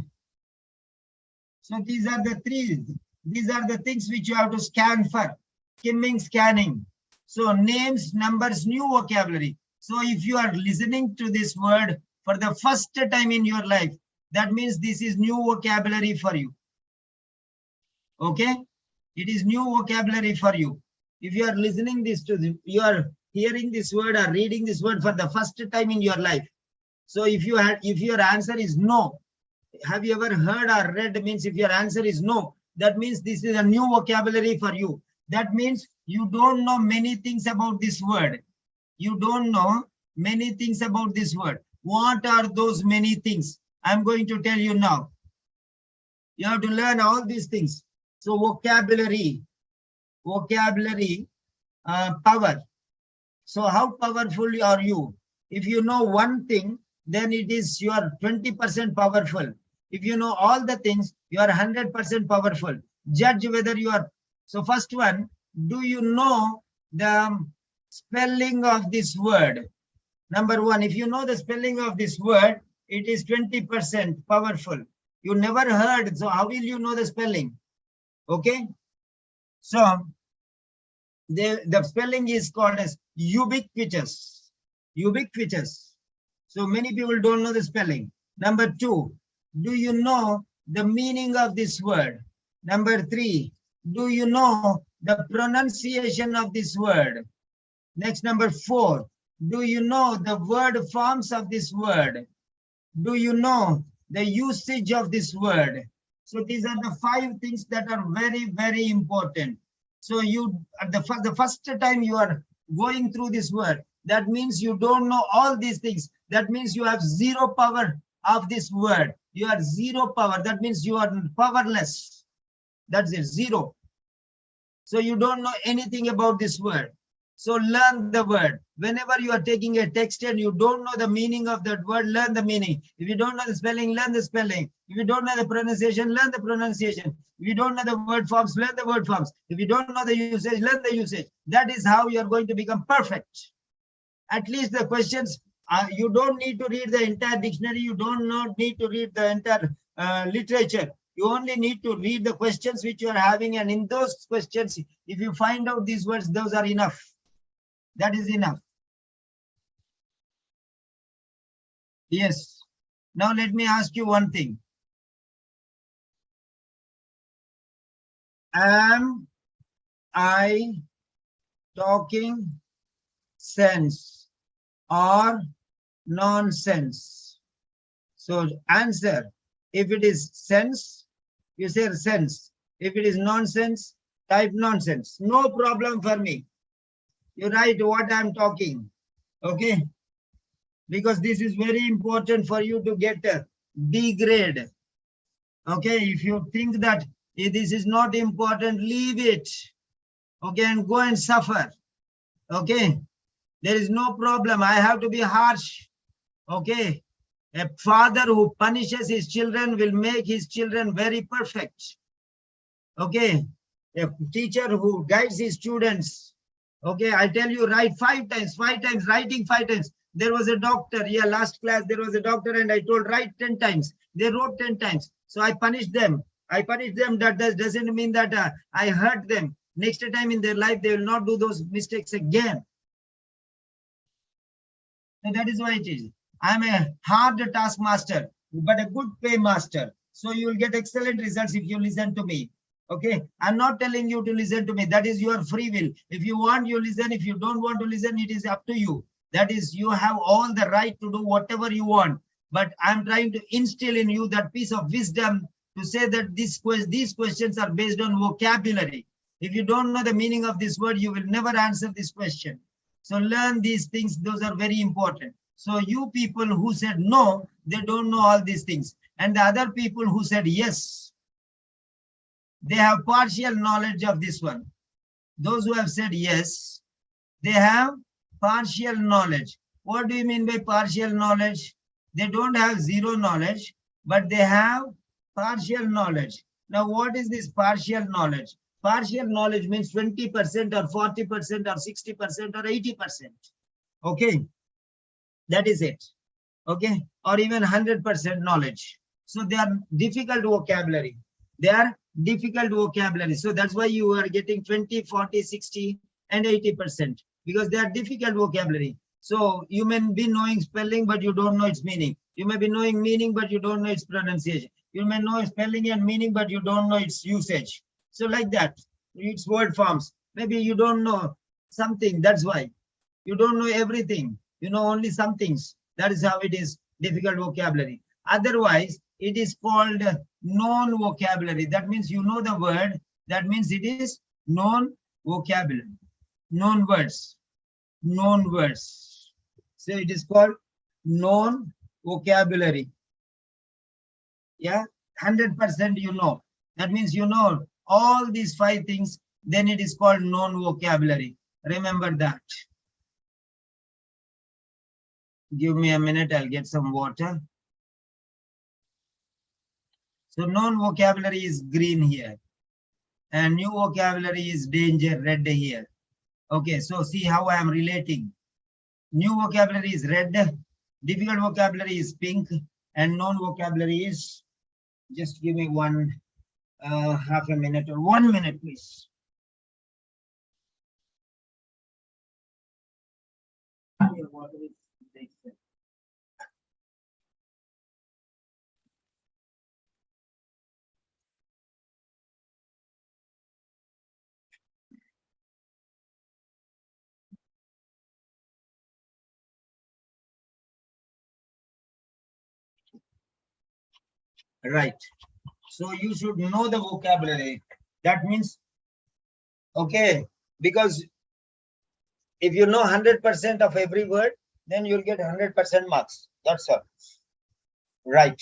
So these are the 3. These are the things which you have to scan for. Skimming, scanning. So names, numbers, new vocabulary. So if you are listening to this word for the first time in your life, that means this is new vocabulary for you. Okay? It is new vocabulary for you. If you are listening this to you are hearing this word or reading this word for the first time in your life. So if your answer is no, have you ever heard or read means if your answer is no, that means this is a new vocabulary for you. That means you don't know many things about this word. You don't know many things about this word. What are those many things? I'm going to tell you now. You have to learn all these things. So vocabulary, power. So how powerful are you? If you know one thing, then it is you are 20% powerful. If you know all the things, you are 100% powerful. Judge whether you are. So first one, do you know the spelling of this word? Number 1, if you know the spelling of this word, it is 20% powerful. You never heard, so how will you know the spelling? Okay. So the spelling is called as ubiquitous. Ubiquitous. So many people don't know the spelling. Number 2, do you know the meaning of this word? Number 3, do you know the pronunciation of this word? Next, number 4, do you know the word forms of this word? Do you know the usage of this word? So these are the 5 things that are very, very important. So you, the first time you are going through this word, that means you don't know all these things. That means you have 0 power of this word. You are 0 power. That means you are powerless. That's it, 0. So you don't know anything about this word. So learn the word. Whenever you are taking a text and you don't know the meaning of that word, learn the meaning. If you don't know the spelling, learn the spelling. If you don't know the pronunciation, learn the pronunciation. If you don't know the word forms, learn the word forms. If you don't know the usage, learn the usage. That is how you are going to become perfect. At least the questions, you don't need to read the entire dictionary. You don't need to read the entire literature. You only need to read the questions which you are having, and in those questions, if you find out these words, those are enough. That is enough. Yes. Now let me ask you one thing. Am I talking sense or nonsense? So answer. If it is sense, you say sense. If it is nonsense, type nonsense. No problem for me. You write what I'm talking. Okay? Because this is very important for you to get a B grade. Okay? If you think that this is not important, leave it. Okay? And go and suffer. Okay? There is no problem. I have to be harsh. Okay? A father who punishes his children will make his children very perfect. Okay. A teacher who guides his students. Okay, I tell you, write 5 times, writing 5 times. There was a doctor, yeah, last class, there was a doctor and I told write 10 times. They wrote 10 times. So I punished them. That doesn't mean that I hurt them. Next time in their life, they will not do those mistakes again. So that is why it is. I am a hard taskmaster, but a good pay master. So you will get excellent results if you listen to me. Okay, I'm not telling you to listen to me. That is your free will. If you want, you listen. If you don't want to listen, it is up to you. That is, you have all the right to do whatever you want. But I'm trying to instill in you that piece of wisdom to say that these questions are based on vocabulary. If you don't know the meaning of this word, you will never answer this question. So learn these things. Those are very important. So you people who said no, they don't know all these things. And the other people who said yes, they have partial knowledge of this one. Those who have said yes, they have partial knowledge. What do you mean by partial knowledge? They don't have zero knowledge, but they have partial knowledge. Now, what is this partial knowledge? Partial knowledge means 20% or 40% or 60% or 80%. Okay, that is it. Okay, or even 100% knowledge. So they are difficult vocabulary. They are difficult vocabulary. So that's why you are getting 20, 40, 60, and 80% because they are difficult vocabulary. So you may be knowing spelling, but you don't know its meaning. You may be knowing meaning, but you don't know its pronunciation. You may know spelling and meaning, but you don't know its usage. So like that, its word forms. Maybe you don't know something. That's why you don't know everything. You know only some things. That is how it is difficult vocabulary. Otherwise, it is called known vocabulary. That means you know the word. That means it is known vocabulary. Known words. Known words. So it is called known vocabulary. Yeah, 100% you know. That means you know all these 5 things. Then it is called known vocabulary. Remember that. Give me a minute. I'll get some water. So known vocabulary is green here. And new vocabulary is danger, red here. Okay, so see how I am relating. New vocabulary is red, difficult vocabulary is pink, and known vocabulary is, just give me half a minute or 1 minute, please. Right. So you should know the vocabulary. That means, okay, because if you know 100% of every word, then you'll get 100% marks. That's all. Right.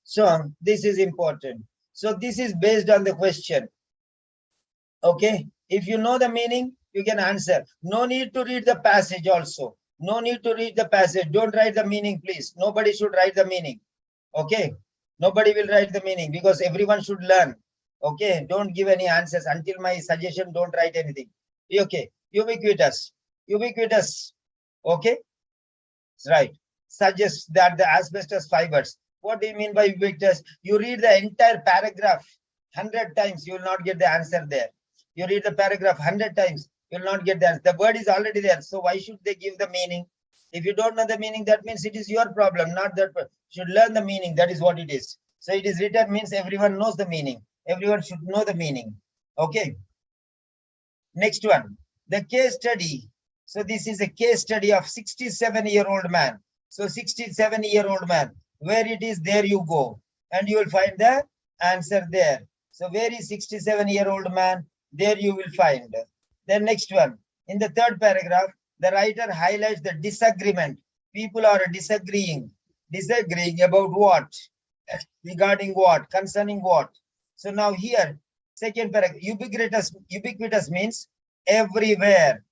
So this is important. So this is based on the question. Okay. If you know the meaning, you can answer. No need to read the passage also. No need to read the passage. Don't write the meaning, please. Nobody should write the meaning. Okay. Nobody will write the meaning because everyone should learn. Okay. Don't give any answers until my suggestion. Don't write anything. Okay. Ubiquitous. Ubiquitous. Okay. Right. Suggests that the asbestos fibers. What do you mean by ubiquitous? You read the entire paragraph 100 times, you will not get the answer there. You read the paragraph 100 times, you will not get the answer. The word is already there. So why should they give the meaning? If you don't know the meaning, that means it is your problem, not that. You should learn the meaning. That is what it is. So it is written means everyone knows the meaning. Everyone should know the meaning. Okay. Next one, the case study. So this is a case study of 67-year-old man. So 67-year-old man, where it is, there you go. And you will find the answer there. So where is 67-year-old man? There you will find. The next one, in the 3rd paragraph, the writer highlights the disagreement. People are disagreeing. Disagreeing about what? Regarding what? Concerning what? So now here, 2nd paragraph, ubiquitous means everywhere.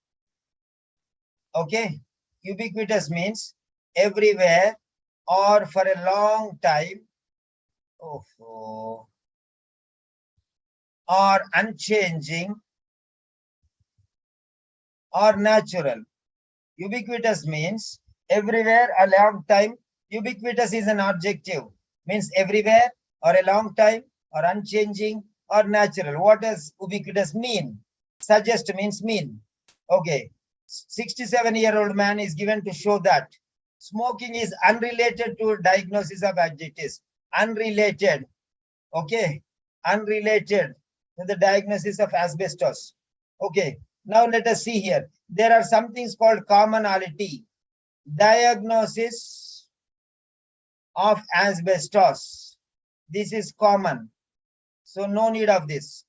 Okay. Ubiquitous means everywhere, or for a long time, or unchanging, or natural. Ubiquitous means everywhere, a long time. Ubiquitous is an adjective, means everywhere, or a long time, or unchanging, or natural. What does ubiquitous mean? Suggest means mean. Okay. 67-year-old man is given to show that smoking is unrelated to diagnosis of asbestos. Unrelated. Okay. Unrelated to the diagnosis of asbestos. Okay. Now let us see here. There are some things called commonality. Diagnosis of asbestos. This is common. So no need of this.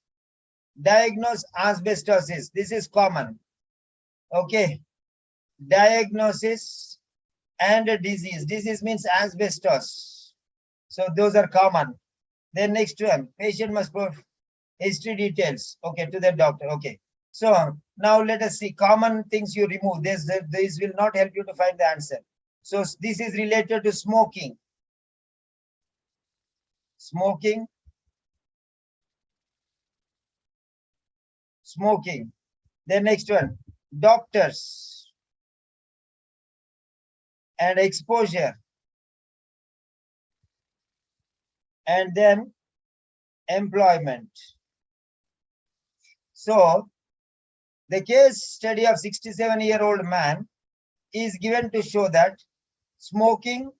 Diagnose asbestosis. This is common. Okay. Diagnosis and disease. Disease means asbestos. So those are common. Then next one. Patient must prove history details. Okay, to the doctor. Okay. So now let us see common things you remove. This will not help you to find the answer. So this is related to smoking. Smoking. Smoking. Then next one, doctors and exposure. And then employment. So the case study of 67-year-old man is given to show that smoking,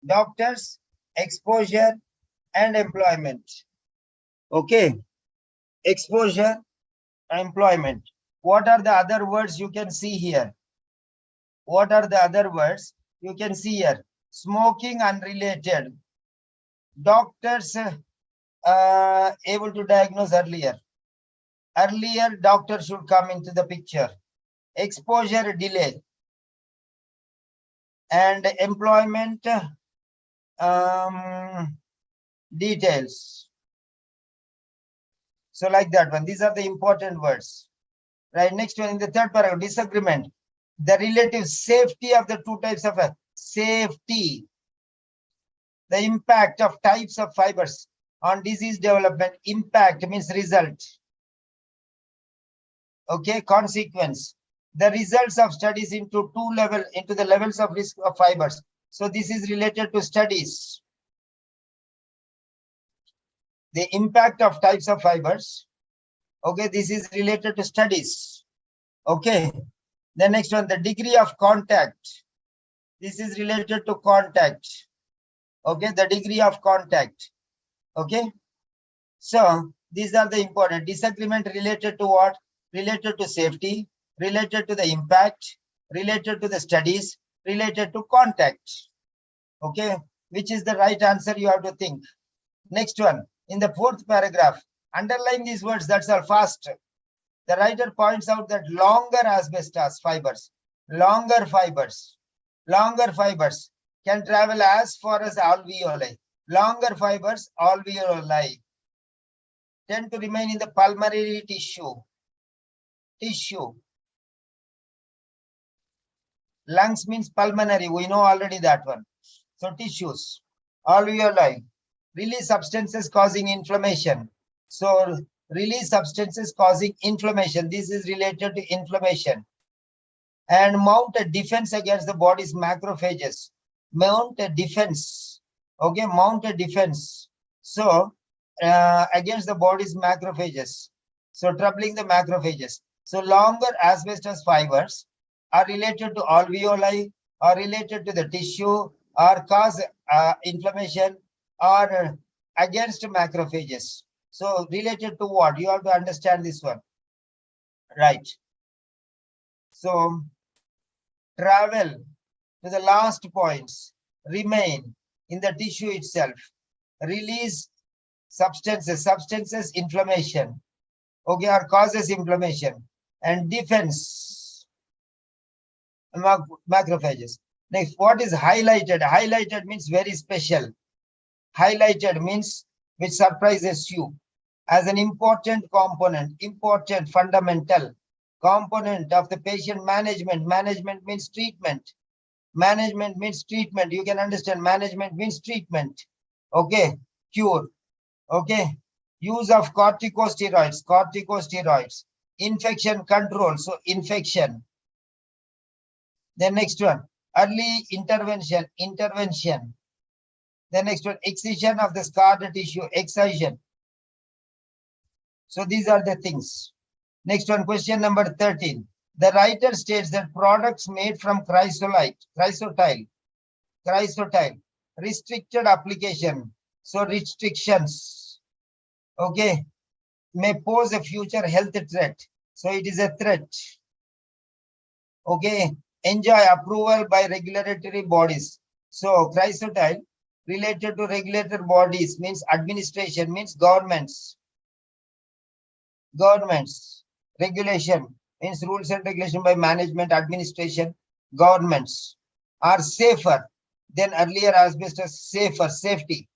doctors, exposure, and employment. Okay. Exposure, employment. What are the other words you can see here? What are the other words you can see here? Smoking, unrelated. Doctors able to diagnose earlier. Earlier, doctor should come into the picture. Exposure, delay. And employment details. So like that one. These are the important words. Right. Next one, in the third paragraph, disagreement. The relative safety of the two types of safety. The impact of types of fibers on disease development. Impact means result. Okay, consequence. The results of studies into the levels of risk of fibers. So this is related to studies. The impact of types of fibers. Okay, this is related to studies. Okay. The next one, the degree of contact. This is related to contact. Okay, the degree of contact. Okay. So these are the important. Disagreement related to what? Related to safety, related to the impact, related to the studies, related to contact. Okay, which is the right answer you have to think. Next one, in the fourth paragraph, underline these words, that's all, fast. The writer points out that longer asbestos fibers can travel as far as alveoli. Longer fibers, alveoli, tend to remain in the pulmonary tissue. Lungs means pulmonary, we know already that one. So tissues, alveoli, release substances causing inflammation. So release substances causing inflammation. This is related to inflammation. And mount a defense against the body's macrophages. Mount a defense. Okay, mount a defense. So against the body's macrophages. So troubling the macrophages. So longer asbestos fibers are related to alveoli, or related to the tissue, or cause inflammation, or against macrophages. So related to what? You have to understand this one. Right. So travel to the last points, remain in the tissue itself, release substances, inflammation. Okay, or causes inflammation, and defense, macrophages. Next, what is highlighted? Highlighted means very special. Highlighted means which surprises you as an important component, important fundamental component of the patient management. Management means treatment. Management means treatment. You can understand management means treatment. Okay. Cure. Okay. Use of corticosteroids. Corticosteroids. Infection control. So infection. The next one. Early intervention. Intervention. The next one. Excision of the scarred tissue. Excision. So these are the things. Next one. Question number 13. The writer states that products made from chrysotile, restricted application, so restrictions, okay, may pose a future health threat. So it is a threat. Okay, enjoy approval by regulatory bodies. So chrysotile related to regulatory bodies means administration, means governments. Regulation means rules and regulation by management, administration, governments are safer than earlier asbestos, safer, safety.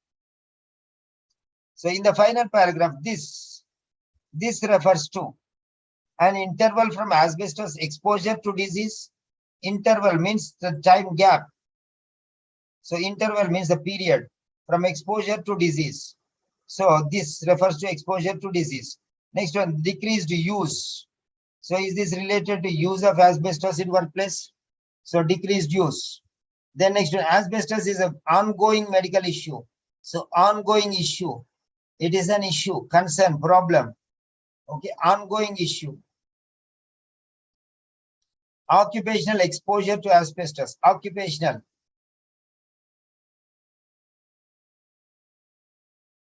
So in the final paragraph, this refers to an interval from asbestos exposure to disease. Interval means the time gap. So interval means the period from exposure to disease. So this refers to exposure to disease. Next one, decreased use. So is this related to use of asbestos in workplace? So decreased use. Then next one, asbestos is an ongoing medical issue. So ongoing issue. It is an issue, concern, problem. Okay, ongoing issue. Occupational exposure to asbestos. Occupational.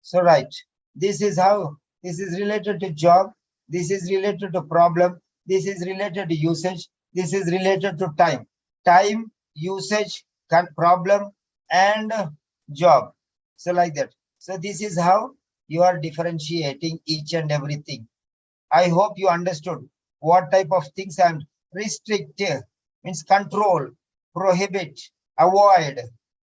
So right. This is how this is related to job. This is related to problem. This is related to usage. This is related to time. Time, usage, problem, and job. So like that. So this is how you are differentiating each and everything. I hope you understood what type of things I'm restrict means control, prohibit, avoid,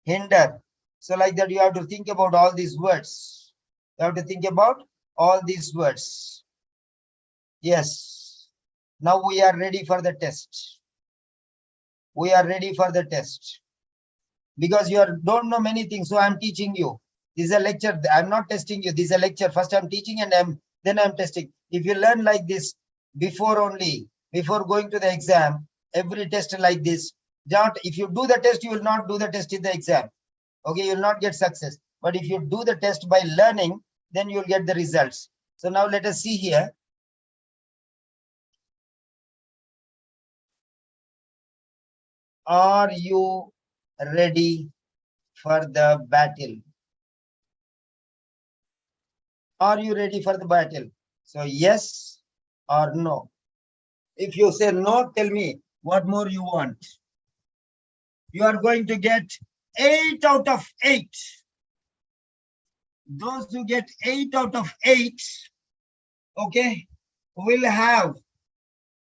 hinder. So like that, you have to think about all these words. You have to think about all these words. Yes. Now we are ready for the test. We are ready for the test. Because you don't know many things, so I'm teaching you. This is a lecture. I'm not testing you. This is a lecture. First I'm teaching and then I'm testing. If you learn like this before going to the exam, every test like this, if you do the test, you will not do the test in the exam. Okay, you will not get success. But if you do the test by learning, then you'll get the results. So now let us see here. Are you ready for the battle? Are you ready for the battle? So yes or no. If you say no, tell me what more you want. You are going to get 8 out of 8. Those who get 8 out of 8, okay, will have,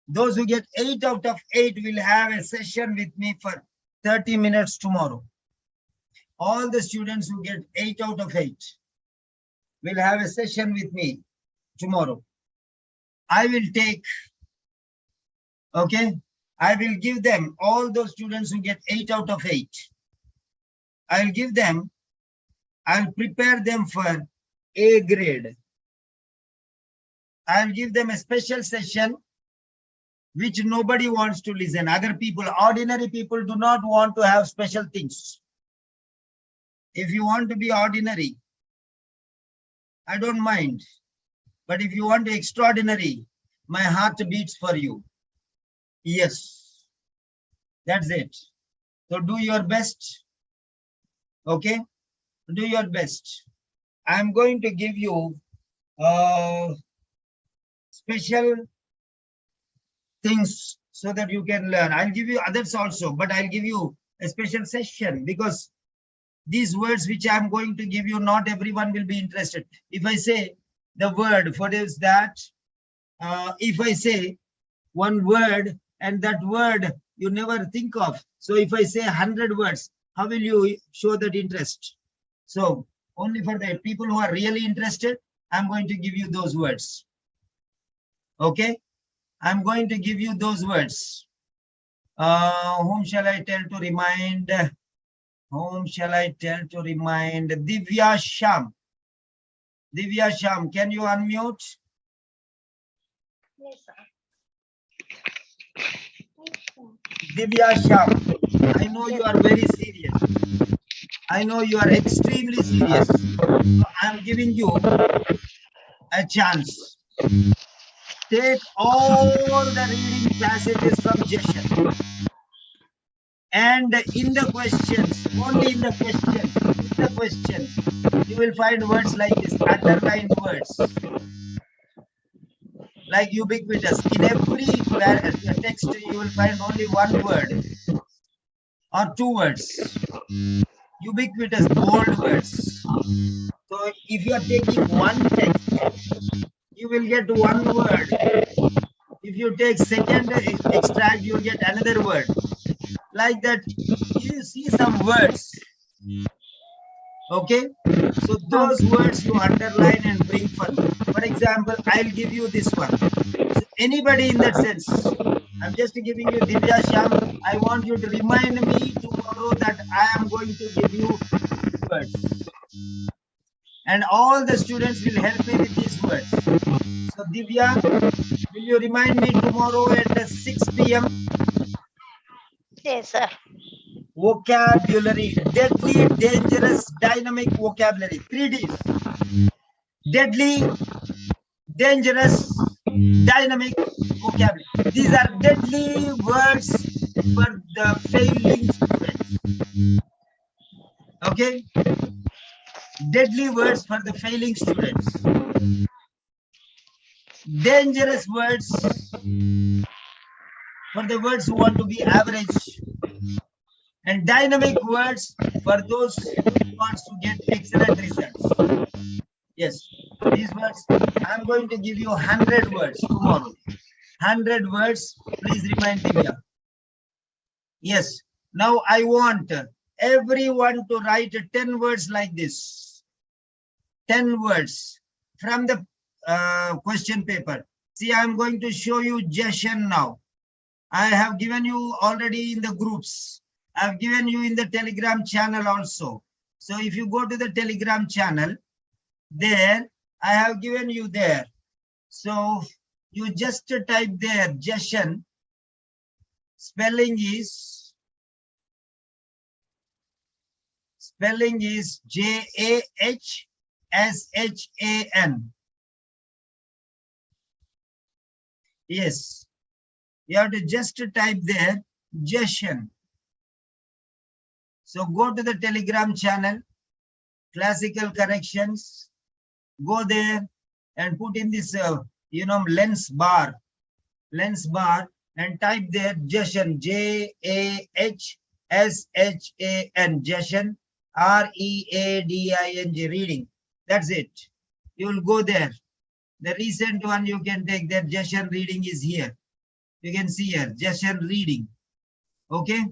those who get 8 out of 8 will have a session with me for 30 minutes tomorrow. All the students who get 8 out of 8 will have a session with me tomorrow. I will take, okay, I will give them, all those students who get 8 out of 8, I'll give them, I'll prepare them for A grade. I'll give them a special session which nobody wants to listen. Other people, ordinary people do not want to have special things. If you want to be ordinary, I don't mind. But if you want to be extraordinary, my heart beats for you. Yes, that's it. So do your best. Okay, do your best. I'm going to give you special things so that you can learn. I'll give you others also, but I'll give you a special session because these words which I'm going to give you, not everyone will be interested. If I say the word, what is that? If I say one word and that word you never think of. So if I say 100 words, how will you show that interest? So only for the people who are really interested, I'm going to give you those words. Okay, I'm going to give you those words. Whom shall I tell to remind? Whom shall I tell to remind? Divya Sham. Divya Sham, can you unmute? Yes, sir. Divya Sham, I know you are very serious. I know you are extremely serious. So I'm giving you a chance. Take all the reading passages from Jashan. And in the questions, only in the questions, you will find words like this, underlined words, like ubiquitous. In every text, you will find only one word or two words. Ubiquitous, bold words. So if you are taking one text, you will get one word. If you take second extract, you will get another word. Like that, you see some words. Okay, so those words you underline and bring further. For example, I'll give you this one. So anybody in that sense, I'm just giving you Divya Sham. I want you to remind me tomorrow that I am going to give you words. And all the students will help me with these words. So Divya, will you remind me tomorrow at 6 p.m.? Yes, sir. Vocabulary, deadly, dangerous, dynamic vocabulary. 3 Ds. Deadly, dangerous, dynamic vocabulary. These are deadly words for the failing students. Okay? Deadly words for the failing students. Dangerous words for the words who want to be average. And dynamic words for those who want to get excellent results. Yes, these words, I'm going to give you 100 words tomorrow. 100 words, please remind Divya. Yes, now I want everyone to write 10 words like this. 10 words from the question paper. See, I'm going to show you Jashan now. I have given you already in the groups. I've given you in the Telegram channel also. So if you go to the Telegram channel, there, I have given you there. So you just type there, Jashan. Spelling is J-A-H-S-H-A-N. Yes, you have to just type there, Jashan. So go to the Telegram channel, Classical Corrections, go there and put in this, lens bar, and type there Jashan, J-A-H-S-H-A-N, Jashan, R-E-A-D-I-N-G, reading. That's it. You will go there. The recent one you can take that Jashan reading is here. You can see here, Jashan reading. Okay.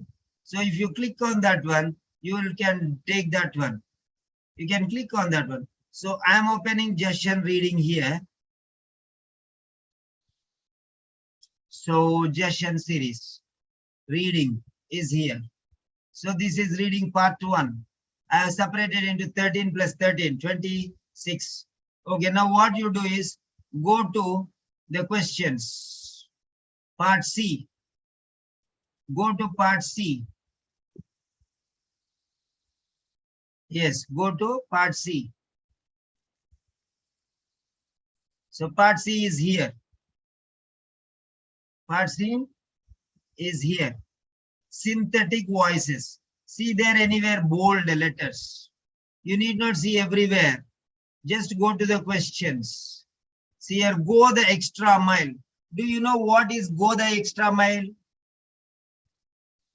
So if you click on that one, you can take that one. You can click on that one. So I'm opening Jashan reading here. So Jashan series reading is here. So this is reading part 1. I have separated into 13 plus 13, 26. Okay, now what you do is go to the questions. Part C. Go to part C. Yes, go to part C. So part C is here. Part C is here. Synthetic voices. See there anywhere bold letters. You need not see everywhere. Just go to the questions. See here, go the extra mile. Do you know what is go the extra mile?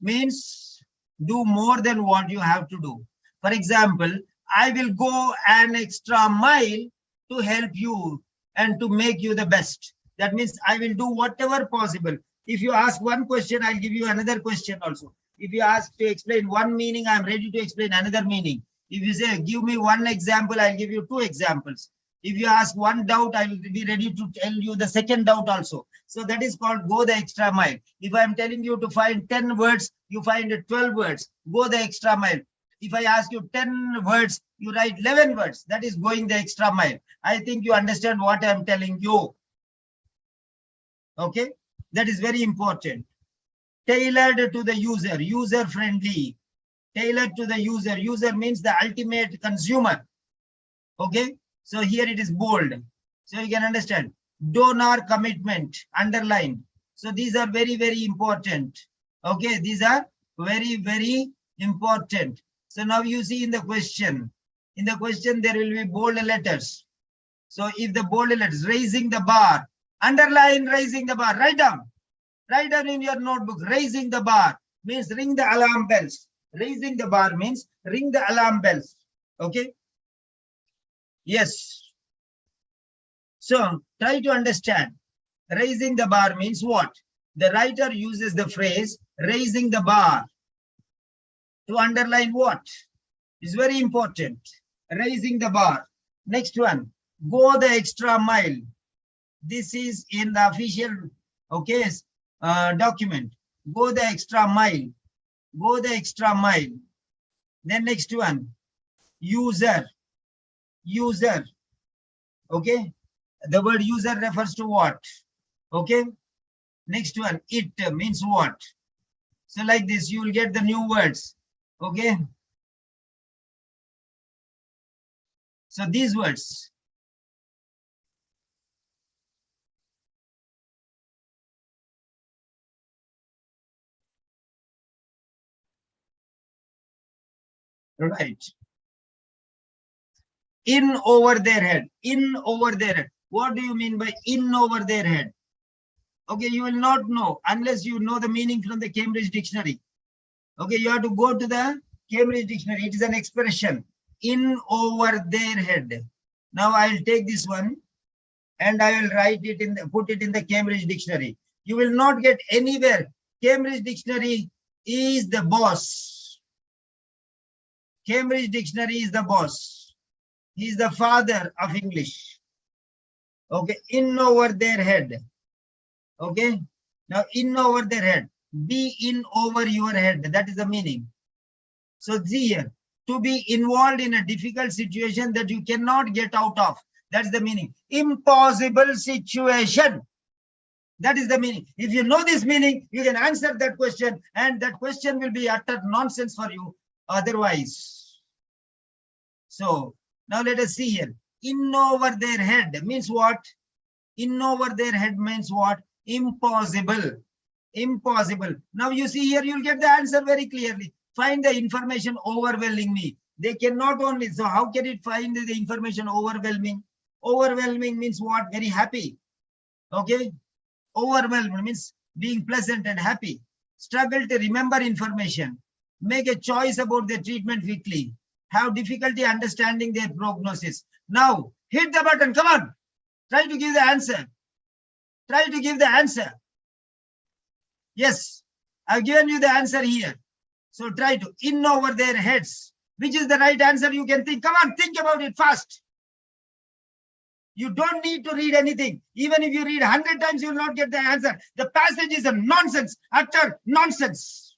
Means do more than what you have to do. For example, I will go an extra mile to help you and to make you the best. That means I will do whatever possible. If you ask one question, I'll give you another question also. If you ask to explain one meaning, I'm ready to explain another meaning. If you say, give me one example, I'll give you 2 examples. If you ask one doubt, I will be ready to tell you the second doubt also. So that is called go the extra mile. If I am telling you to find 10 words, you find 12 words. Go the extra mile. If I ask you 10 words, you write 11 words. That is going the extra mile. I think you understand what I am telling you. Okay, that is very important. Tailored to the user, user friendly. Tailored to the user. User means the ultimate consumer. Okay, so here it is bold. So you can understand. Donor commitment, underlined. So these are very, very important. Okay, these are very, very important. So now you see in the question there will be bold letters. So if the bold letters, raising the bar, underline raising the bar, write down in your notebook, raising the bar means ring the alarm bells. Raising the bar means ring the alarm bells. Okay. Yes. So try to understand. Raising the bar means what? The writer uses the phrase raising the bar to underline what? It's very important. Raising the bar. Next one, go the extra mile. This is in the official, okay, document. Go the extra mile. Go the extra mile. Then next one, user. User. Okay. The word user refers to what? Okay. Next one, it means what? So like this, you will get the new words. Okay. So these words. Right. In over their head. In over their head. What do you mean by in over their head? Okay, you will not know unless you know the meaning from the Cambridge Dictionary. Okay, you have to go to the Cambridge Dictionary. It is an expression. In over their head. Now I will take this one and I will write it in, put it in the Cambridge Dictionary. You will not get anywhere. Cambridge Dictionary is the boss. Cambridge Dictionary is the boss. He is the father of English. Okay, in over their head. Okay, now in over their head. Be in over your head. That is the meaning. So see here, to be involved in a difficult situation that you cannot get out of. That's the meaning. Impossible situation. That is the meaning. If you know this meaning, you can answer that question, and that question will be utter nonsense for you otherwise. So now let us see here. In over their head means what? In over their head means what? Impossible. Impossible. Now you see here, you'll get the answer very clearly. Find the information overwhelming me. They cannot only, so how can it find the information overwhelming? Overwhelming means what? Very happy. Okay. Overwhelmed means being pleasant and happy. Struggle to remember information. Make a choice about the treatment quickly. Have difficulty understanding their prognosis. Now hit the button. Come on. Try to give the answer. Try to give the answer. Yes, I've given you the answer here. So try to in over their heads. Which is the right answer? You can think. Come on, think about it fast. You don't need to read anything. Even if you read 100 times, you will not get the answer. The passage is a nonsense, utter nonsense.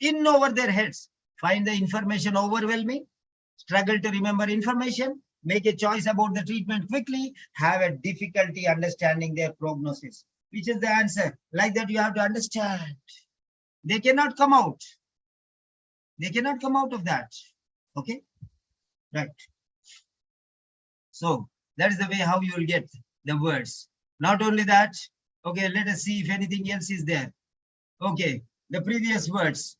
In over their heads. Find the information overwhelming. Struggle to remember information. Make a choice about the treatment quickly. Have a difficulty understanding their prognosis. Which is the answer? Like that you have to understand. They cannot come out. They cannot come out of that. Okay? Right. So that is the way how you will get the words. Not only that, okay, let us see if anything else is there. Okay, the previous words.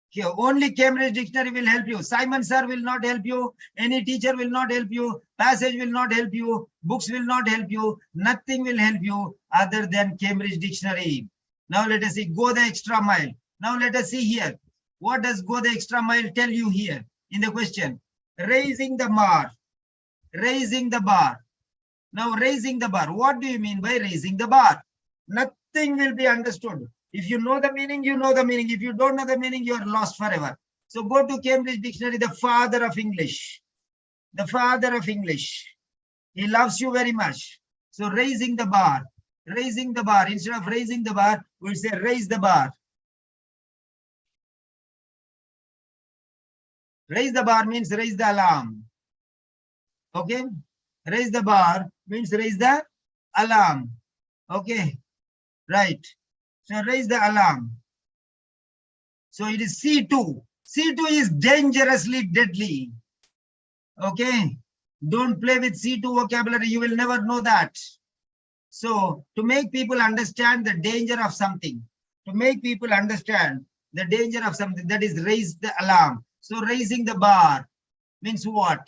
Here, only Cambridge Dictionary will help you. Simon sir will not help you. Any teacher will not help you. Passage will not help you. Books will not help you. Nothing will help you other than Cambridge Dictionary. Now let us see, go the extra mile. Now let us see here. What does go the extra mile tell you here in the question? Raising the bar. Raising the bar. Now raising the bar. What do you mean by raising the bar? Nothing will be understood. If you know the meaning, you know the meaning. If you don't know the meaning, you are lost forever. So go to Cambridge Dictionary, the father of English. The father of English. He loves you very much. So raising the bar. Raising the bar. Instead of raising the bar, we'll say raise the bar. Raise the bar means raise the alarm. Okay? Raise the bar means raise the alarm. Okay? Right. So raise the alarm. So it is C2. C2 is dangerously deadly. Okay? Don't play with C2 vocabulary. You will never know that. So to make people understand the danger of something, to make people understand the danger of something, that is raise the alarm. So raising the bar means what?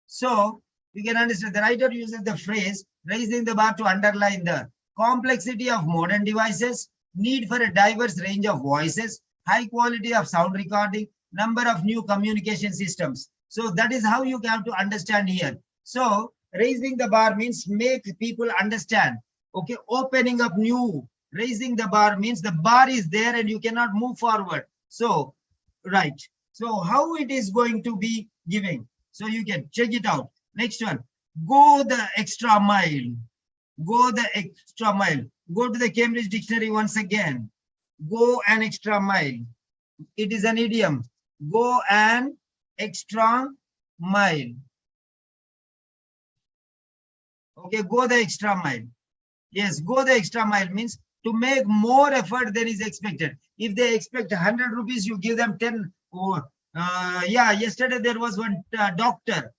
So you can understand the writer uses the phrase raising the bar to underline the complexity of modern devices, need for a diverse range of voices, high quality of sound recording, number of new communication systems. So that is how you have to understand here. So raising the bar means make people understand. Okay, opening up new. Raising the bar means the bar is there and you cannot move forward. So, right. So how it is going to be giving? So you can check it out. Next one, go the extra mile. Go the extra mile. Go to the Cambridge Dictionary once again. Go an extra mile. It is an idiom. Go an extra mile. Okay, go the extra mile. Yes, go the extra mile means to make more effort than is expected. If they expect 100 rupees, you give them 10. Yeah, yesterday there was one doctor.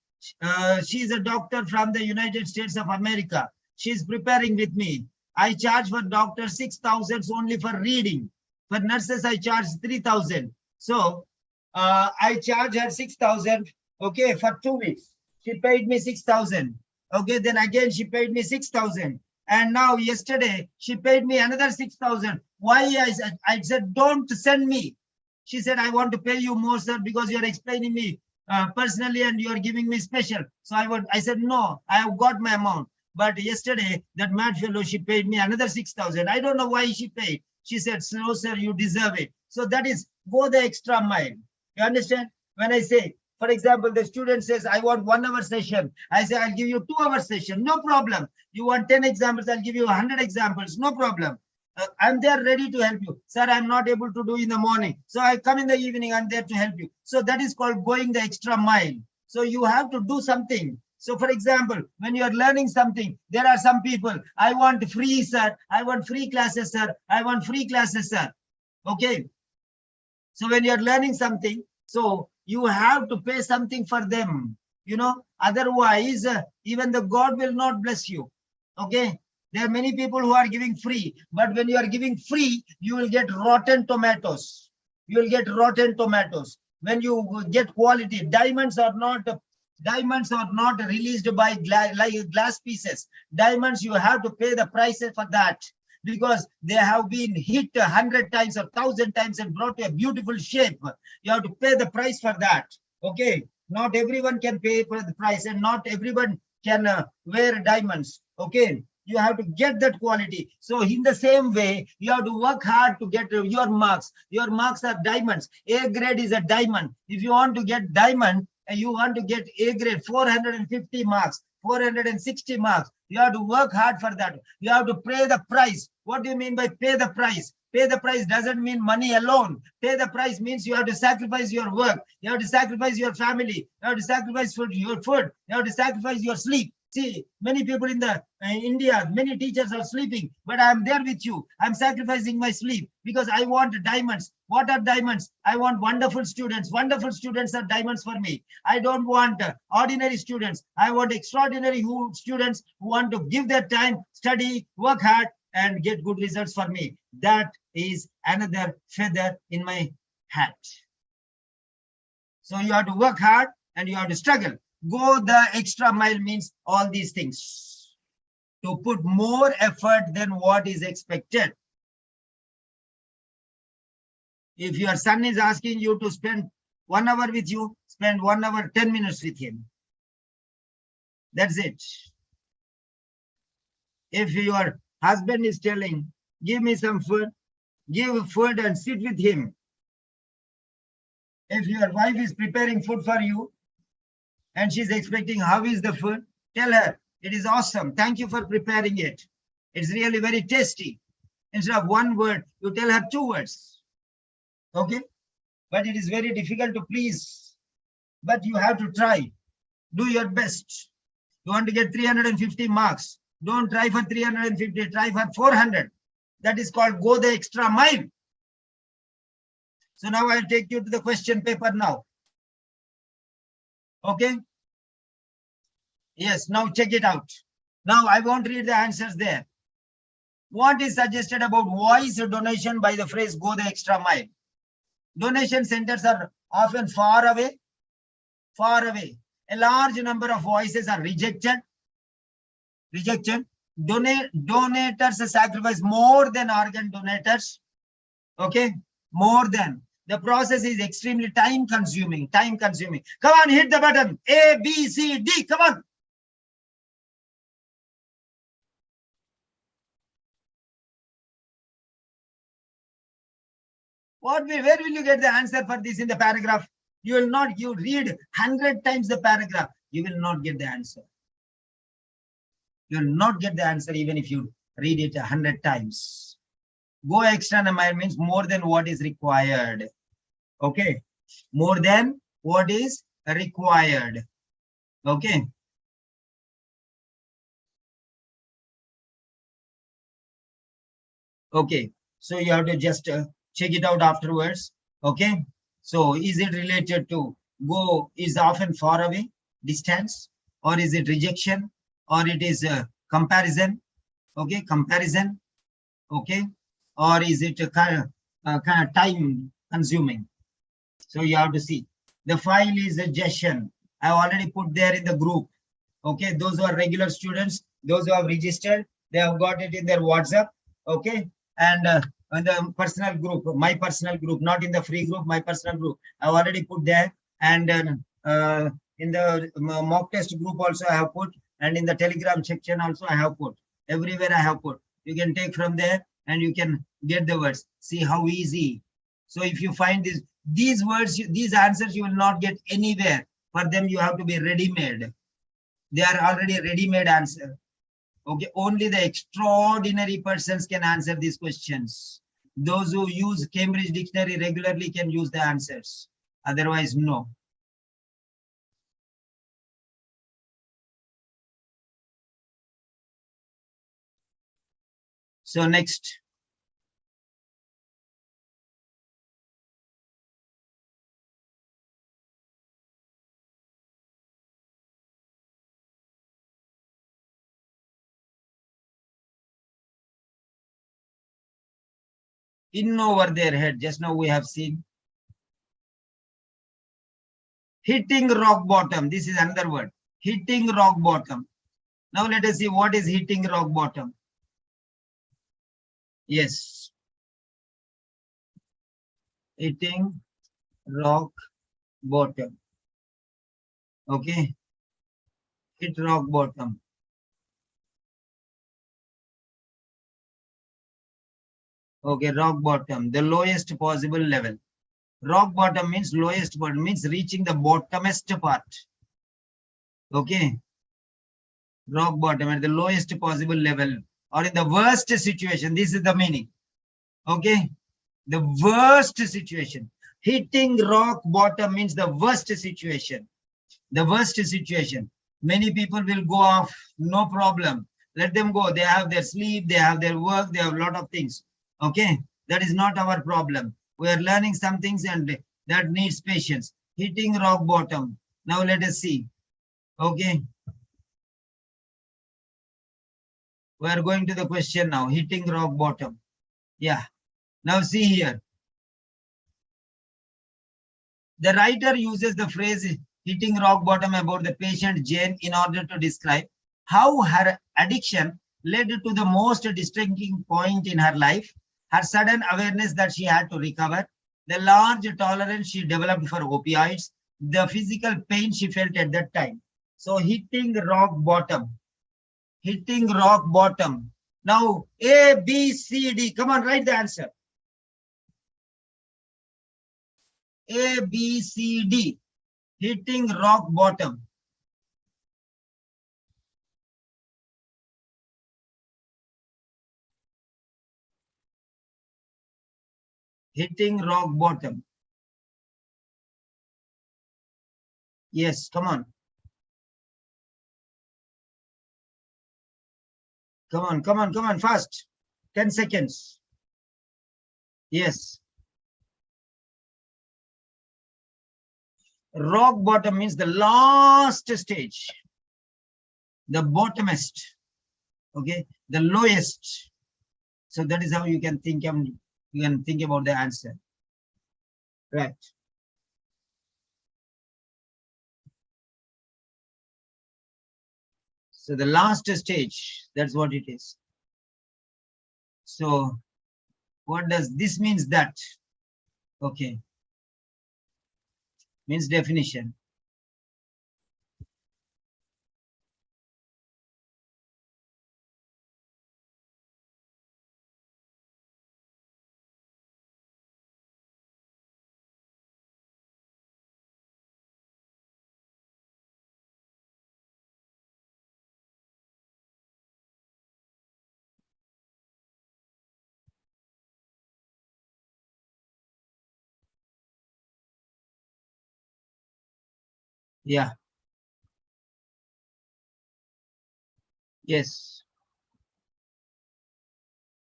She is a doctor from the United States of America. She is preparing with me. I charge for doctor 6,000 only for reading. For nurses, I charge 3,000. So I charge her 6,000. Okay, for 2 weeks. She paid me 6,000. Okay, then again she paid me 6,000. And now yesterday she paid me another 6,000. Why? I said, don't send me. She said, I want to pay you more, sir, because you are explaining me personally and you are giving me special. So I said, no, I have got my amount. But yesterday that mad fellow, she paid me another 6,000. I don't know why she paid. She said, no, sir, you deserve it. So that is go the extra mile. You understand? When I say, for example, the student says, I want 1 hour session. I say, I'll give you 2 hour session. No problem. You want 10 examples, I'll give you 100 examples. No problem. I'm there ready to help you. Sir, I'm not able to do in the morning. So I come in the evening, I'm there to help you. So that is called going the extra mile. So you have to do something. So for example, when you are learning something, there are some people, I want free, sir. I want free classes, sir. I want free classes, sir. Okay. So when you are learning something, so you have to pay something for them, you know, otherwise even the God will not bless you. Okay. There are many people who are giving free, but when you are giving free, you will get rotten tomatoes. You will get rotten tomatoes. When you get quality, diamonds are not released by glass pieces. Diamonds, you have to pay the prices for that, because they have been hit 100 times or 1,000 times and brought to a beautiful shape. You have to pay the price for that. Okay. Not everyone can pay for the price, and not everyone can wear diamonds. Okay. You have to get that quality. So in the same way, you have to work hard to get your marks. Your marks are diamonds. A grade is a diamond. If you want to get diamond, and you want to get A grade, 450 marks, 460 marks, you have to work hard for that. You have to pay the price. What do you mean by pay the price? Pay the price doesn't mean money alone. Pay the price means you have to sacrifice your work. You have to sacrifice your family. You have to sacrifice your food. You have to sacrifice your sleep. See, many people in the India, many teachers are sleeping, but I'm there with you. I'm sacrificing my sleep because I want diamonds. What are diamonds? I want wonderful students. Wonderful students are diamonds for me. I don't want ordinary students. I want extraordinary students who want to give their time, study, work hard, and get good results for me. That is another feather in my hat. So you have to work hard and you have to struggle. Go the extra mile means all these things. To put more effort than what is expected. If your son is asking you to spend 1 hour with you, spend 1 hour, 10 minutes with him. That's it. If your husband is telling, give me some food, give food and sit with him. If your wife is preparing food for you and she's expecting how is the food, tell her it is awesome. Thank you for preparing it. It's really very tasty. Instead of one word, you tell her 2 words. Okay? But it is very difficult to please. But you have to try. Do your best. You want to get 350 marks. Don't try for 350, try for 400. That is called go the extra mile. So now I'll take you to the question paper now. Okay? Yes, now check it out. Now I won't read the answers there. What is suggested about voice donation by the phrase go the extra mile? Donation centers are often far away. Far away. A large number of voices are rejected. Donators sacrifice more than organ donators. Okay, more than. The process is extremely time consuming. Come on, hit the button. A, B, C, D. Come on. Where will you get the answer for this in the paragraph? You will not. You read 100 times the paragraph. You will not get the answer. You will not get the answer even if you read it 100 times. Go extra mile means more than what is required. Okay, more than what is required. Okay. Okay, so you have to just check it out afterwards. Okay, so is it related to go is often far away, distance, or is it rejection, or it is comparison? Okay, comparison. Okay, or is it kind of time consuming? So you have to see. The file is a suggestion. I already put there in the group. Okay, those who are regular students, those who have registered, they have got it in their WhatsApp. Okay, and in the personal group, my personal group, not in the free group, my personal group, I've already put there. And in the mock test group also I have put, and in the Telegram section also I have put. Everywhere I have put. You can take from there and you can get the words. See how easy. So if you find these words, these answers you will not get anywhere. For them you have to be ready-made. They are already ready-made answer. Okay, only the extraordinary persons can answer these questions. Those who use Cambridge Dictionary regularly can use the answers. Otherwise, no. So next. In over their head, just now we have seen. Hitting rock bottom. This is another word. Hitting rock bottom. Now let us see what is hitting rock bottom. Yes. Hitting rock bottom. Okay. Hit rock bottom. Okay, rock bottom, the lowest possible level. Rock bottom means lowest bottom, means reaching the bottomest part. Okay. Rock bottom at the lowest possible level, or in the worst situation. This is the meaning. Okay. The worst situation. Hitting rock bottom means the worst situation. The worst situation. Many people will go off, no problem. Let them go. They have their sleep, they have their work, they have a lot of things. Okay, that is not our problem. We are learning some things and that needs patience. Hitting rock bottom. Now let us see. Okay. We are going to the question now. Hitting rock bottom. Yeah. Now see here. The writer uses the phrase hitting rock bottom about the patient Jane in order to describe how her addiction led to the most distressing point in her life, her sudden awareness that she had to recover, the large tolerance she developed for opioids, the physical pain she felt at that time. So hitting rock bottom. Hitting rock bottom. Now A, B, C, D. Come on, write the answer. A, B, C, D. Hitting rock bottom. Hitting rock bottom. Yes, come on. Come on, come on, come on, fast. 10 seconds. Yes. Rock bottom means the last stage. The bottomest. Okay, the lowest. So that is how you can think about the answer. Right. So the last stage, that's what it is. So what does this means that? Okay. Means definition. Yeah. Yes.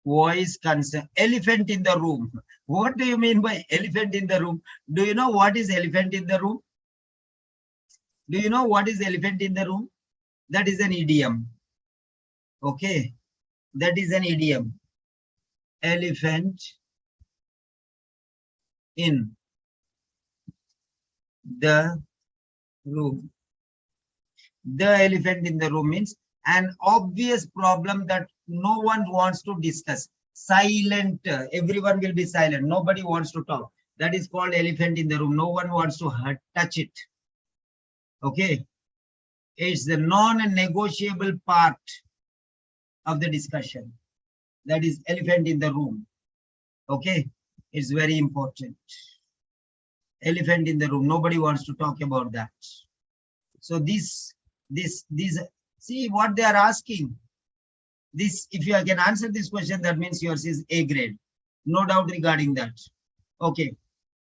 Voice concern. Elephant in the room. What do you mean by elephant in the room? Do you know what is elephant in the room? Do you know what is elephant in the room? That is an idiom. Okay. That is an idiom. Elephant in the room. The elephant in the room means an obvious problem that no one wants to discuss. Silent. Everyone will be silent. Nobody wants to talk. That is called elephant in the room. No one wants to touch it. Okay. It's the non-negotiable part of the discussion. That is elephant in the room. Okay. It's very important. Elephant in the room. Nobody wants to talk about that. So these, see what they are asking. This, if you can answer this question, that means yours is A grade. No doubt regarding that. Okay,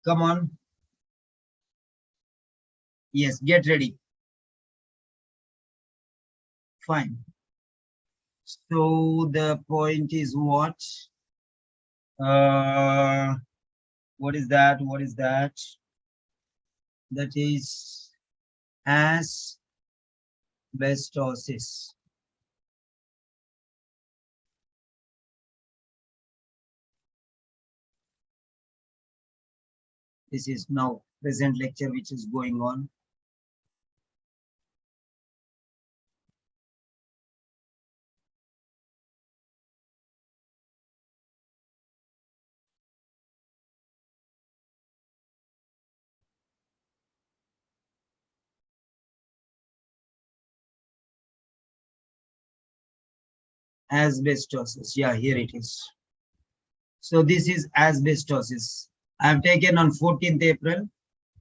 come on. Yes, get ready. Fine. So the point is what? What is that? What is that? That is asbestosis. This is now present lecture which is going on. Asbestosis. Yeah, here it is. So this is asbestosis. I have taken on 14th April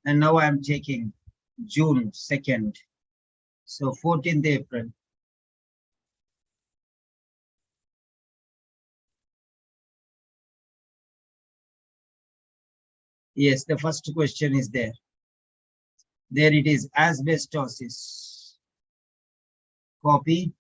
and now I am taking June 2nd. So 14th April. Yes, the first question is there. There it is, asbestosis. Copy.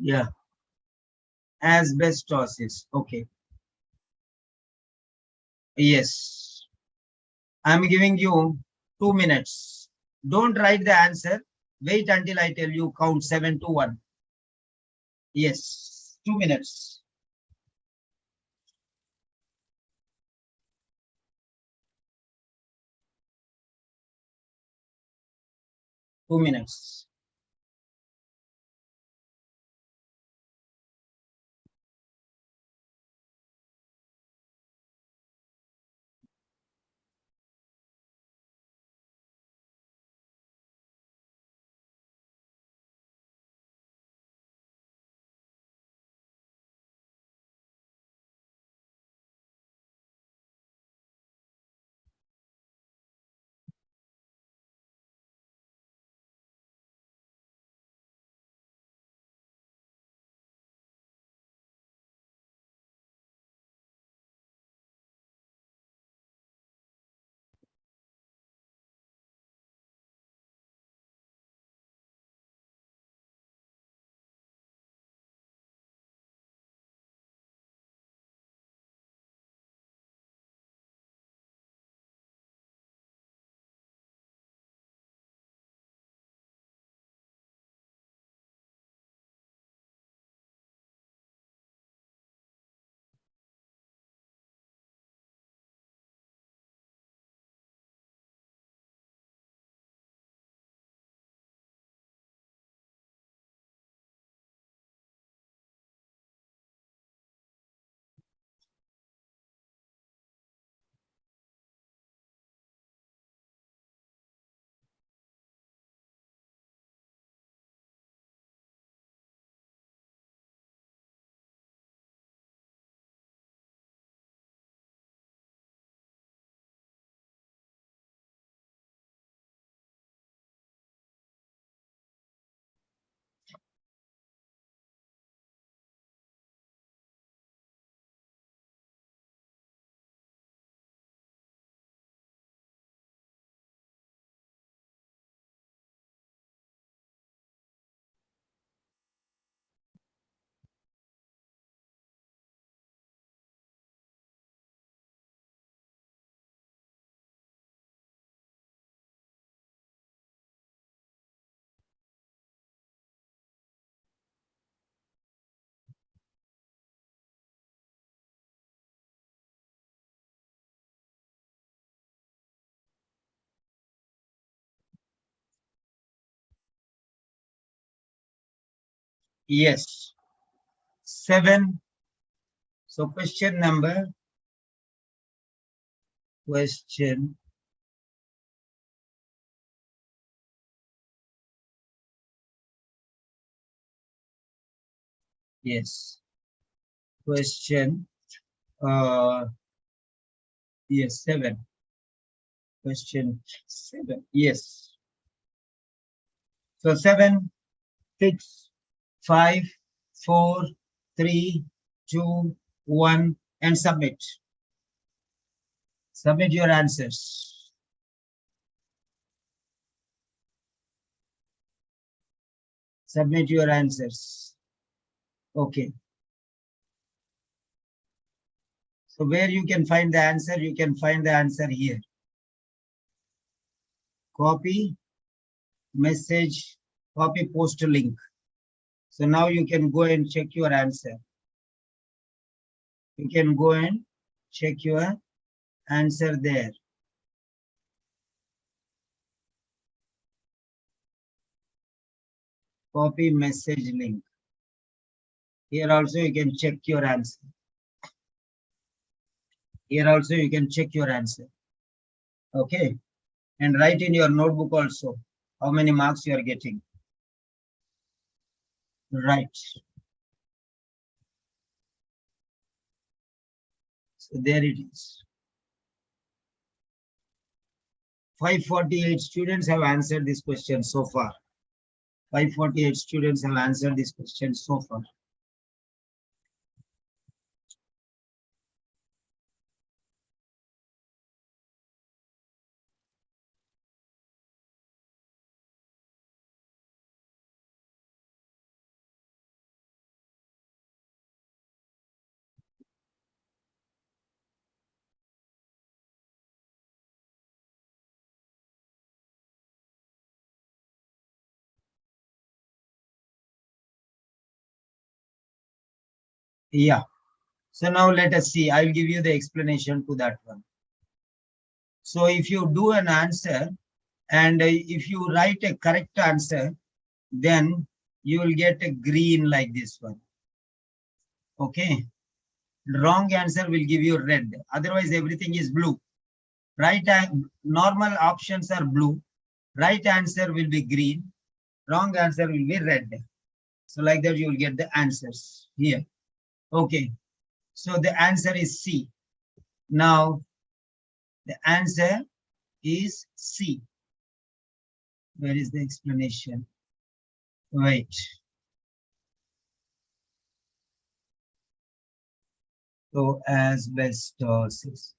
Yeah, asbestosis. Okay. Yes. I'm giving you 2 minutes. Don't write the answer. Wait until I tell you count 7 to 1. Yes, 2 minutes. 2 minutes. Yes. 7. So question yes. Question yes, 7. Question 7. Yes. So 7, 6, 5, 4, 3, 2, 1, and submit. Submit your answers. Submit your answers. Okay. So where you can find the answer, you can find the answer here. Copy, message, copy, post a link. So now you can go and check your answer. You can go and check your answer there. Copy message link. Here also you can check your answer. Here also you can check your answer. Okay. And write in your notebook also how many marks you are getting. Right. So there it is. 548 students have answered this question so far. 548 students have answered this question so far. Yeah. So now let us see. I'll give you the explanation to that one. So if you do an answer, And if you write a correct answer, then you will get a green like this one. Okay. Wrong answer will give you red. Otherwise, everything is blue. Right, normal options are blue. Right answer will be green. Wrong answer will be red. So like that, you will get the answers here. Okay. So the answer is C. Now, the answer is C. Where is the explanation? Wait. So asbestosis.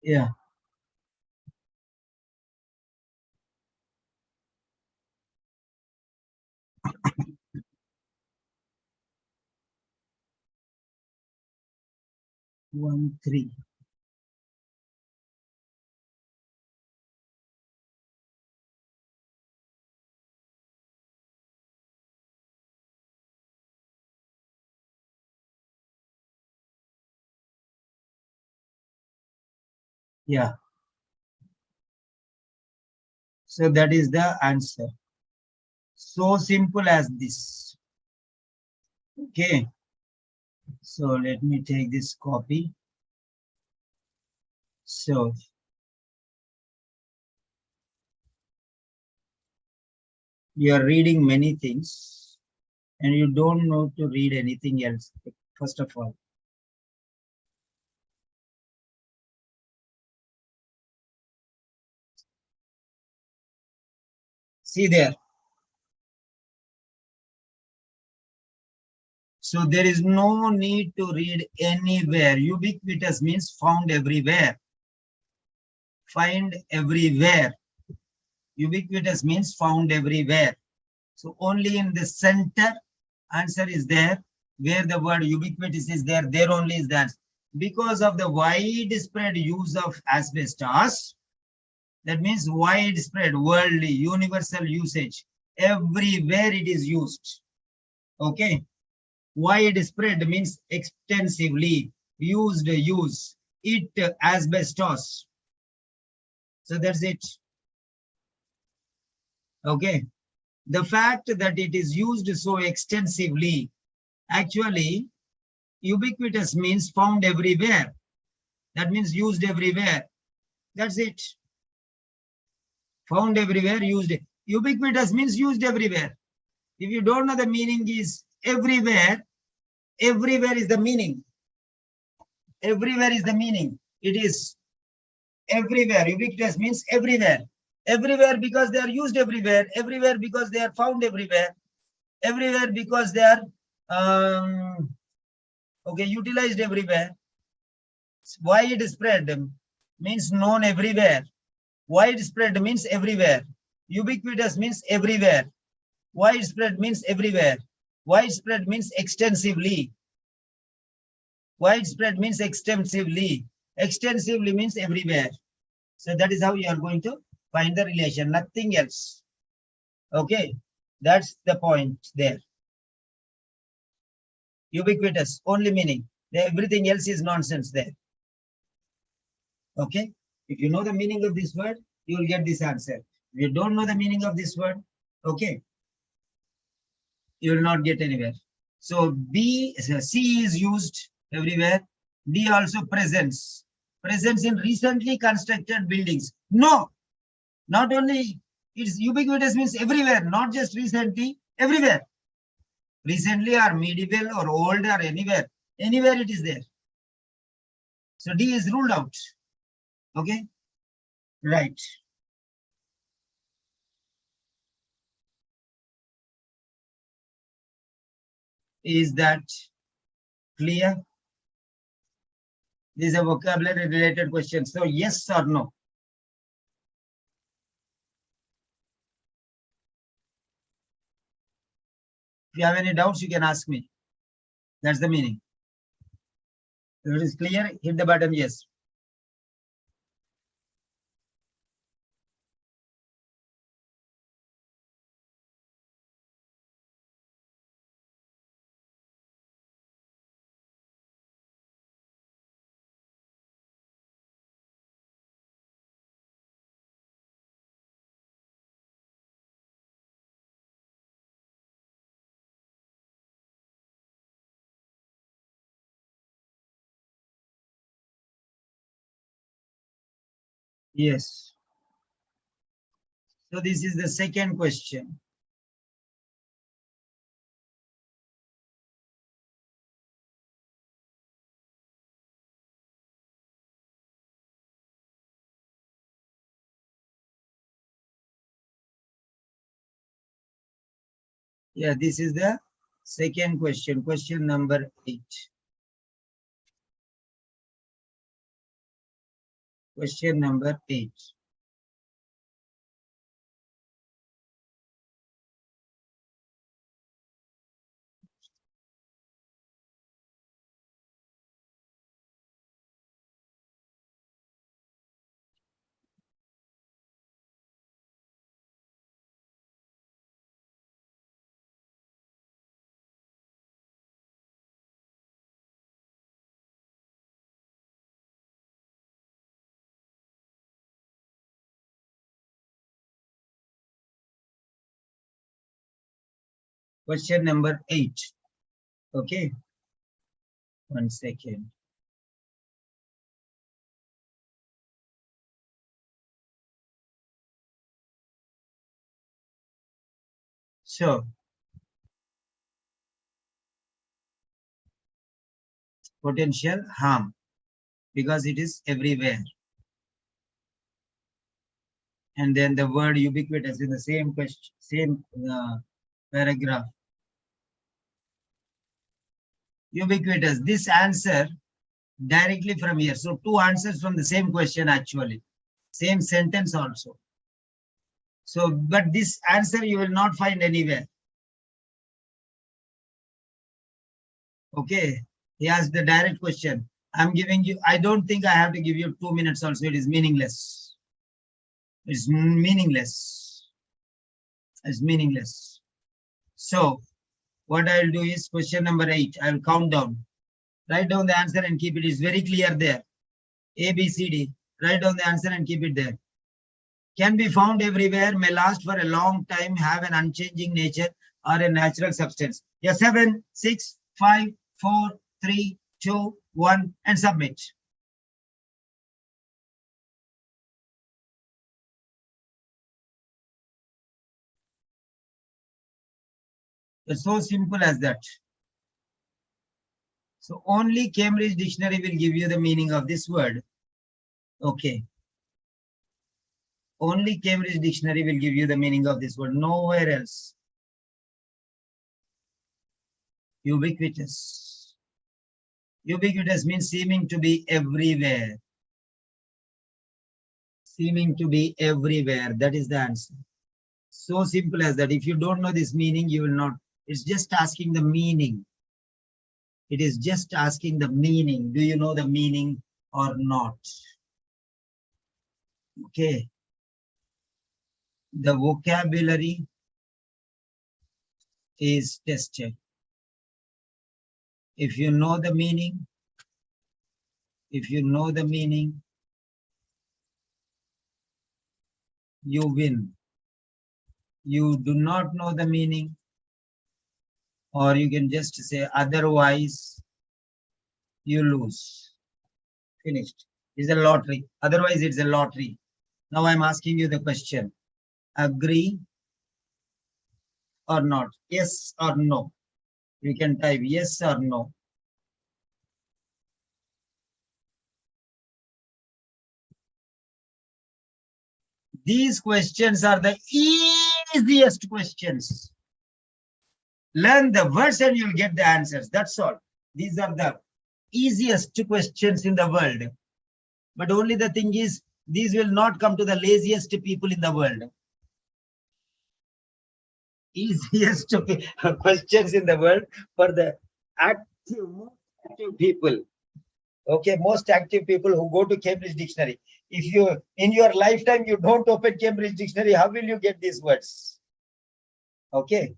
Yeah. One, three. Yeah. So that is the answer. So simple as this. Okay. So let me take this copy. So you are reading many things and you don't know to read anything else, first of all. See there. So there is no need to read anywhere. Ubiquitous means found everywhere. Find everywhere. Ubiquitous means found everywhere. So only in the center answer is there. Where the word ubiquitous is there, there only is that. Because of the widespread use of asbestos, that means widespread, worldly, universal usage. Everywhere it is used. Okay. Widespread means extensively used, use. It asbestos. So that's it. Okay. The fact that it is used so extensively, actually, ubiquitous means found everywhere. That means used everywhere. That's it. Found everywhere, used. Ubiquitous means used everywhere. If you don't know the meaning is everywhere, everywhere is the meaning. Everywhere is the meaning. It is everywhere. Ubiquitous means everywhere. Everywhere because they are used everywhere. Everywhere because they are found everywhere. Everywhere because they are okay, utilized everywhere. Widespread means known everywhere. Widespread means everywhere. Ubiquitous means everywhere. Widespread means everywhere. Widespread means extensively. Widespread means extensively. Extensively means everywhere. So that is how you are going to find the relation, nothing else. Okay, that's the point there. Ubiquitous, only meaning. Everything else is nonsense there. Okay, if you know the meaning of this word, you will get this answer. If you don't know the meaning of this word, okay, you will not get anywhere. So C is used everywhere. D also presence. Presence in recently constructed buildings. No, not only it's ubiquitous means everywhere, not just recently, everywhere. Recently or medieval or old or anywhere. Anywhere it is there. So D is ruled out. Okay. Right. Is that clear? This is a vocabulary related question. So yes or no? If you have any doubts, you can ask me. That's the meaning. If it is clear, hit the button yes. Yes. So this is the second question. Yeah, this is the second question, question number 8. Question number 8. Question number 8. Okay. 1 second. So, potential harm, because it is everywhere. And then the word ubiquitous in the same question, same paragraph. Ubiquitous, this answer directly from here. So two answers from the same question actually. Same sentence also. So, but this answer you will not find anywhere. Okay. He asked the direct question. I'm giving you, I don't think I have to give you 2 minutes also. It is meaningless. It's meaningless. It's meaningless. So what I'll do is question number 8. I'll count down. Write down the answer and keep it. It's very clear there. A, B, C, D. Write down the answer and keep it there. Can be found everywhere, may last for a long time, have an unchanging nature, or a natural substance. Yeah, 7, 6, 5, 4, 3, 2, 1, and submit. It's so simple as that. So only Cambridge Dictionary will give you the meaning of this word. Okay. Only Cambridge Dictionary will give you the meaning of this word, nowhere else. Ubiquitous. Ubiquitous means seeming to be everywhere. Seeming to be everywhere. That is the answer. So simple as that. If you don't know this meaning, you will not. It's just asking the meaning. It is just asking the meaning. Do you know the meaning or not? Okay. The vocabulary is tested. If you know the meaning, you win. You do not know the meaning, or you can just say otherwise, you lose. Finished. It's a lottery. Otherwise, it's a lottery. Now I'm asking you the question. Agree or not? Yes or no? You can type yes or no. These questions are the easiest questions. Learn the words and you'll get the answers. That's all. These are the easiest questions in the world. But only the thing is, these will not come to the laziest people in the world. Easiest questions in the world for the active people. Okay, most active people who go to Cambridge Dictionary. If you, in your lifetime, you don't open Cambridge Dictionary, how will you get these words? Okay.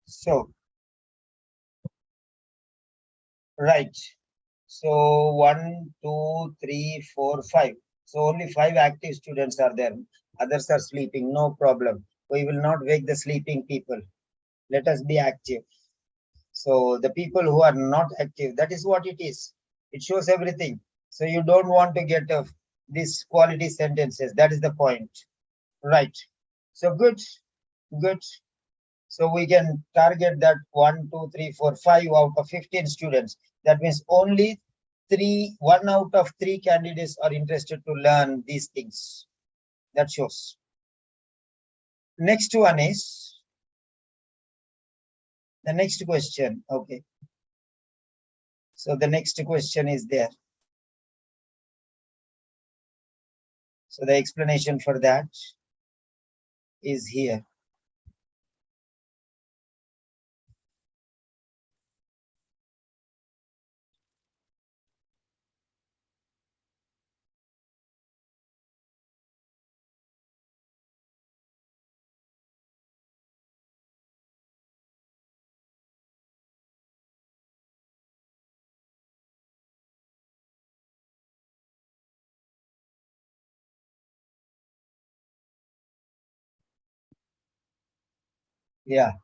So, right. So 1, 2, 3, 4, 5. So only 5 active students are there. Others are sleeping. No problem. We will not wake the sleeping people. Let us be active. So the people who are not active, that is what it is. It shows everything. So you don't want to get these quality sentences. That is the point. Right. So good. Good. So we can target that 1, 2, 3, 4, 5 out of 15 students. That means only 1 out of 3 candidates are interested to learn these things. That shows. Next one is the next question. Okay. So the next question is there. So the explanation for that is here. Yeah.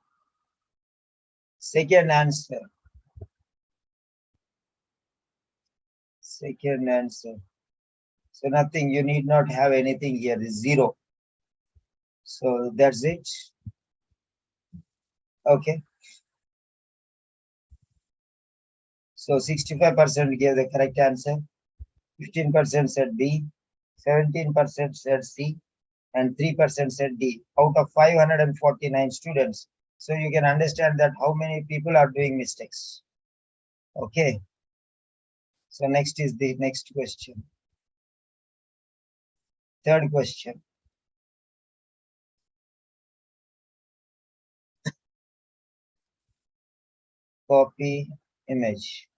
Second answer. Second answer. So nothing, you need not have anything here, is 0. So that's it. Okay. So 65% gave the correct answer. 15% said B, 17% said C, and 3% said D out of 549 students. So you can understand that how many people are doing mistakes. Okay. So next is the next question. Third question. Copy image.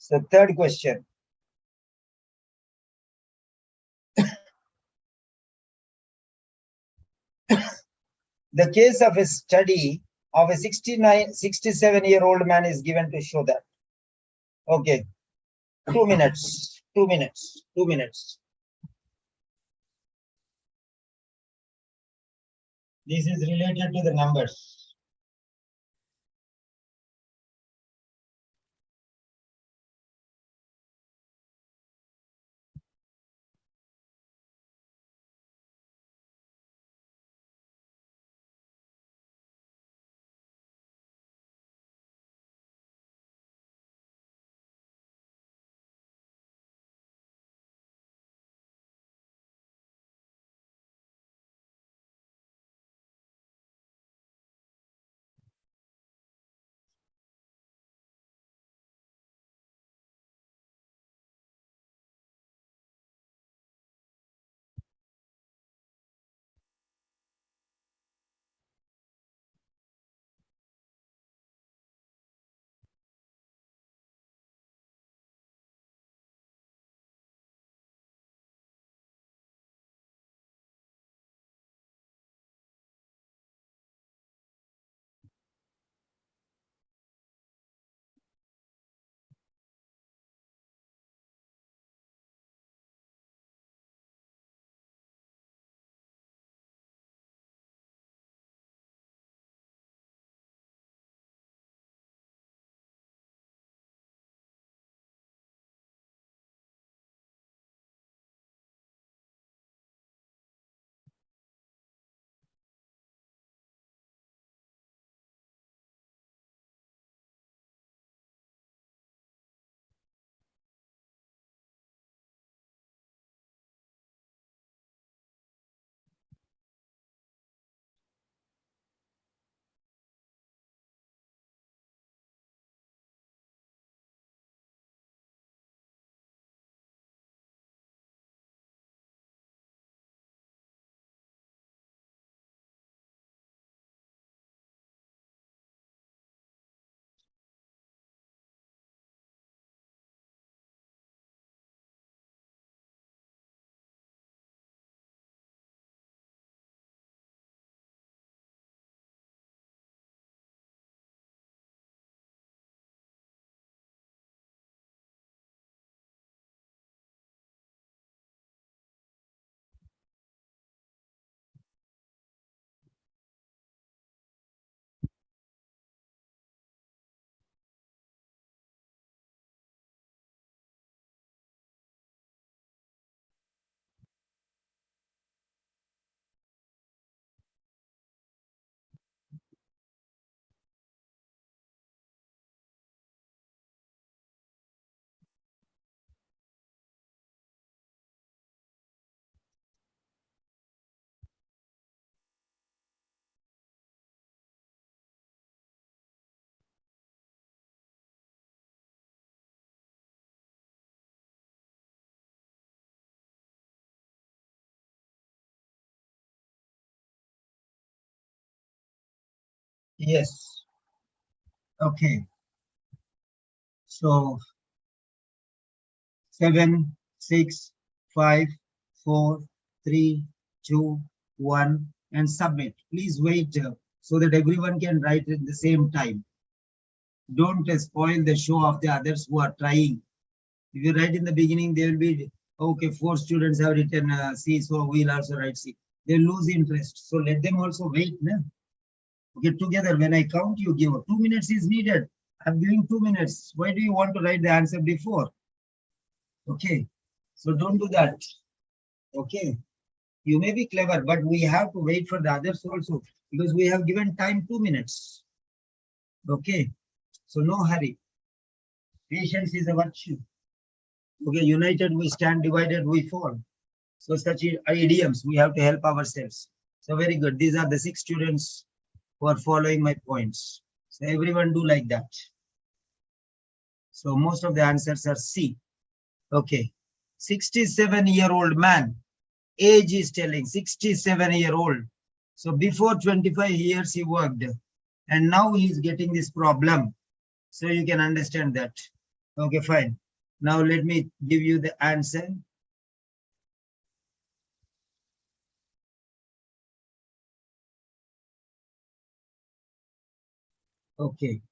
So third question. The case of a study of a 67-year-old man is given to show that. Okay. 2 minutes. 2 minutes. 2 minutes. This is related to the numbers. Yes. Okay. So 7, 6, 5, 4, 3, 2, 1, and submit. Please wait so that everyone can write at the same time. Don't spoil the show of the others who are trying. If you write in the beginning, they will be, okay, 4 students have written C, so we'll also write C. They'll lose interest. So let them also wait. No? Okay, together, when I count, you give. 2 minutes is needed. I'm giving 2 minutes. Why do you want to write the answer before? Okay, so don't do that. Okay, you may be clever, but we have to wait for the others also because we have given time 2 minutes. Okay, so no hurry. Patience is a virtue. Okay, united we stand, divided we fall. So such idioms, we have to help ourselves. So very good. These are the 6 students who are following my points. So everyone do like that. So most of the answers are C. Okay, 67-year-old man. Age is telling 67-year-old. So before 25 years he worked and now he is getting this problem. So you can understand that. Okay, fine. Now let me give you the answer. Okay.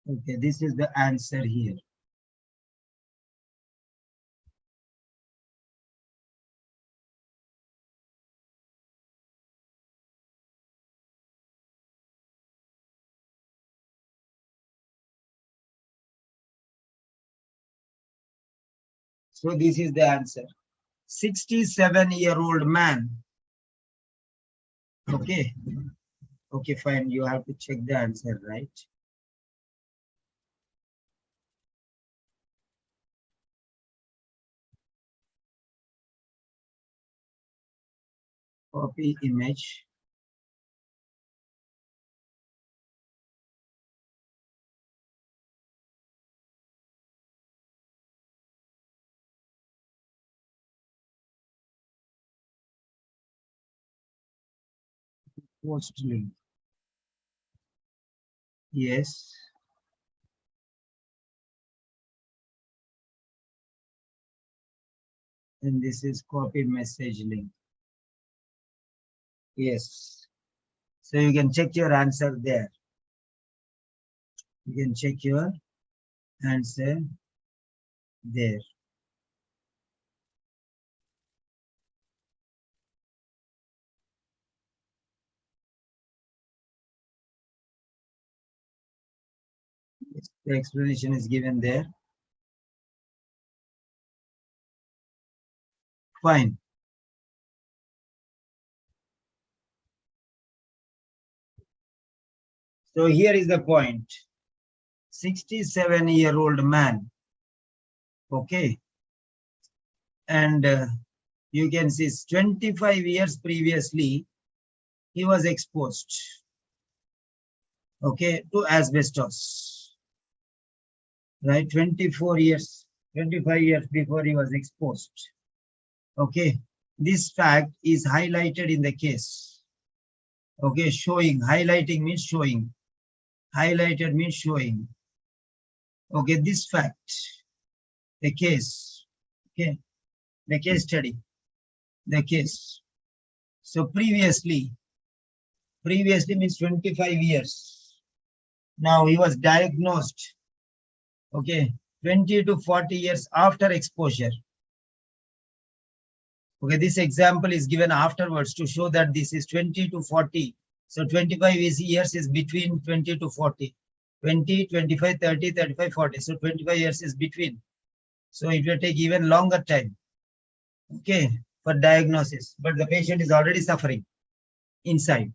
Okay, this is the answer here. So this is the answer. 67-year-old man. Okay. Okay, fine. You have to check the answer, right? Copy image. Post link. Yes. And this is copy message link. Yes. So you can check your answer there. You can check your answer there. The explanation is given there. Fine. So here is the point. 67-year-old man. Okay. And you can see 25 years previously, he was exposed. Okay, to asbestos. Right, 24 years, 25 years before he was exposed. Okay, this fact is highlighted in the case. Okay, showing, highlighting means showing. Highlighted means showing. Okay, this fact, the case. Okay, the case study, the case. So previously means 25 years. Now he was diagnosed, okay, 20 to 40 years after exposure. Okay, this example is given afterwards to show that this is 20 to 40. So 25 years is between 20 to 40. 20, 25, 30, 35, 40. So 25 years is between. So it will take even longer time, okay, for diagnosis. But the patient is already suffering inside.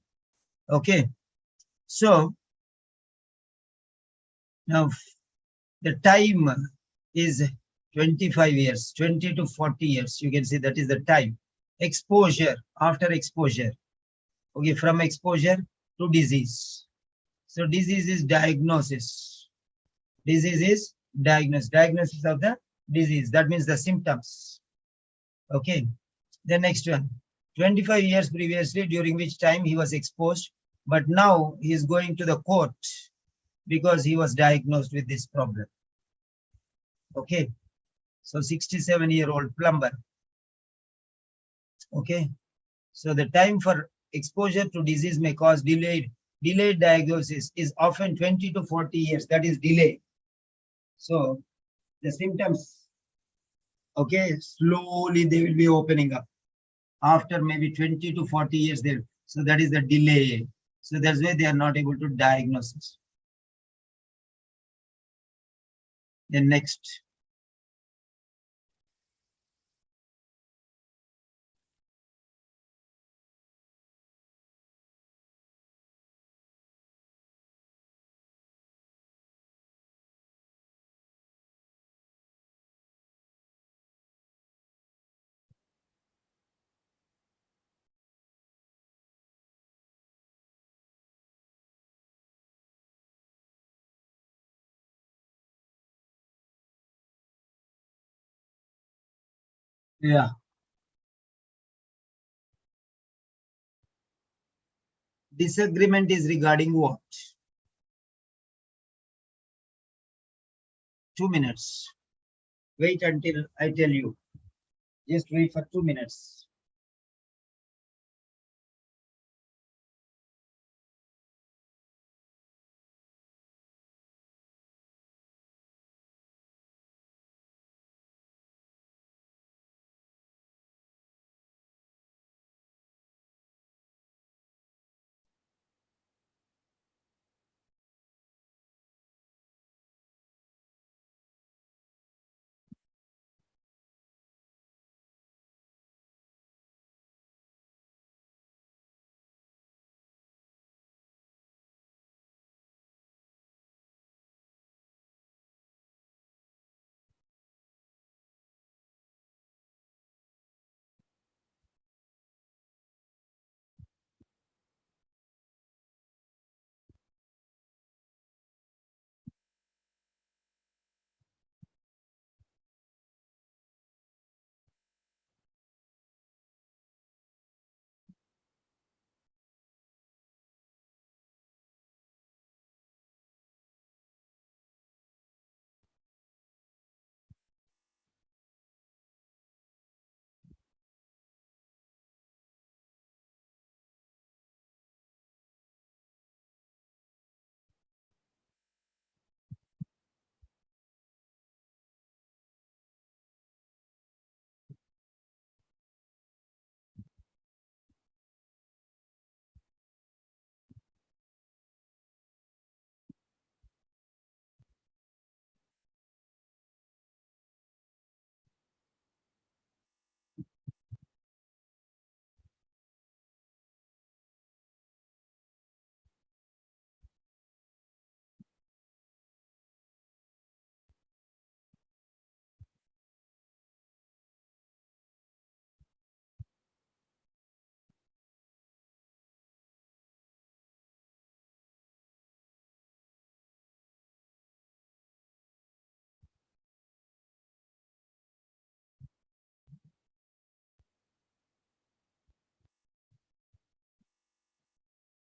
Okay, so now the time is 25 years, 20 to 40 years. You can see that is the time. Exposure, after exposure. Okay, from exposure to disease. So disease is diagnosis. Disease is diagnosis. Diagnosis of the disease. That means the symptoms. Okay. The next one, 25 years previously, during which time he was exposed, but now he is going to the court because he was diagnosed with this problem. Okay. So 67-year-old plumber. Okay. So the time for exposure to disease may cause delayed diagnosis is often 20 to 40 years. That is delay. So the symptoms, okay, slowly they will be opening up. After maybe 20 to 40 years there. So that is the delay. So that's why they are not able to diagnose it. Then next. Yeah. Disagreement is regarding what? 2 minutes. Wait until I tell you. Just wait for 2 minutes.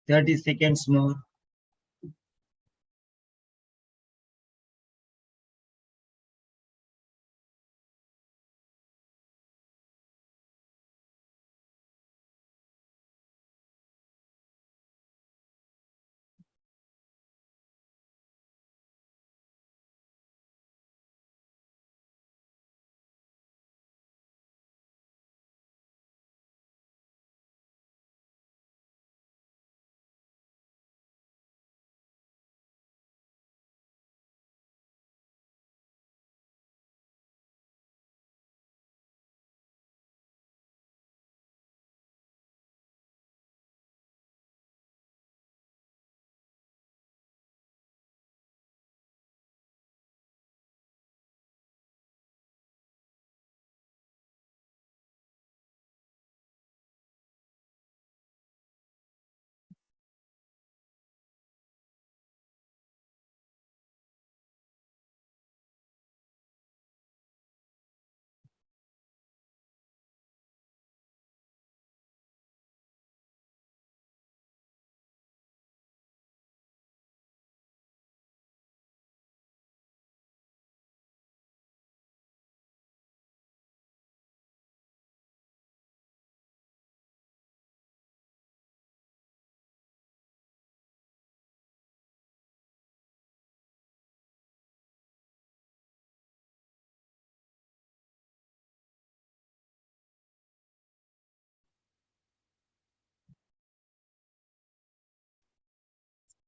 Thirty seconds more.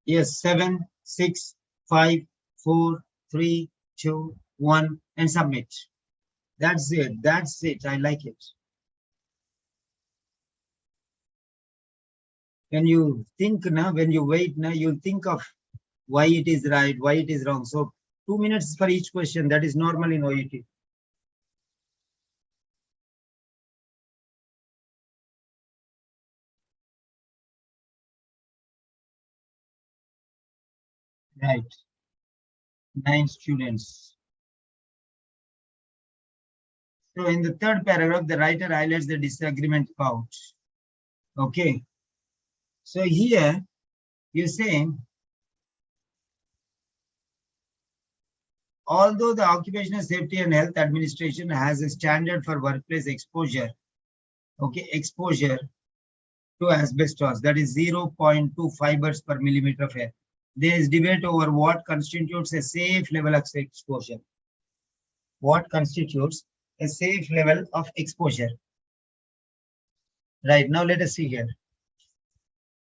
Yes, 7, 6, 5, 4, 3, 2, 1, and submit. That's it. That's it. I like it. When you think now, when you wait now, you'll think of why it is right, why it is wrong. So 2 minutes for each question. That is normal in OET. Right. 9 students. So in the third paragraph, the writer highlights the disagreement about. Okay. So here you're saying, although the Occupational Safety and Health Administration has a standard for workplace exposure, okay, exposure to asbestos, that is 0.2 fibers per millimeter of air. There is debate over what constitutes a safe level of exposure. What constitutes a safe level of exposure? Right, now let us see here.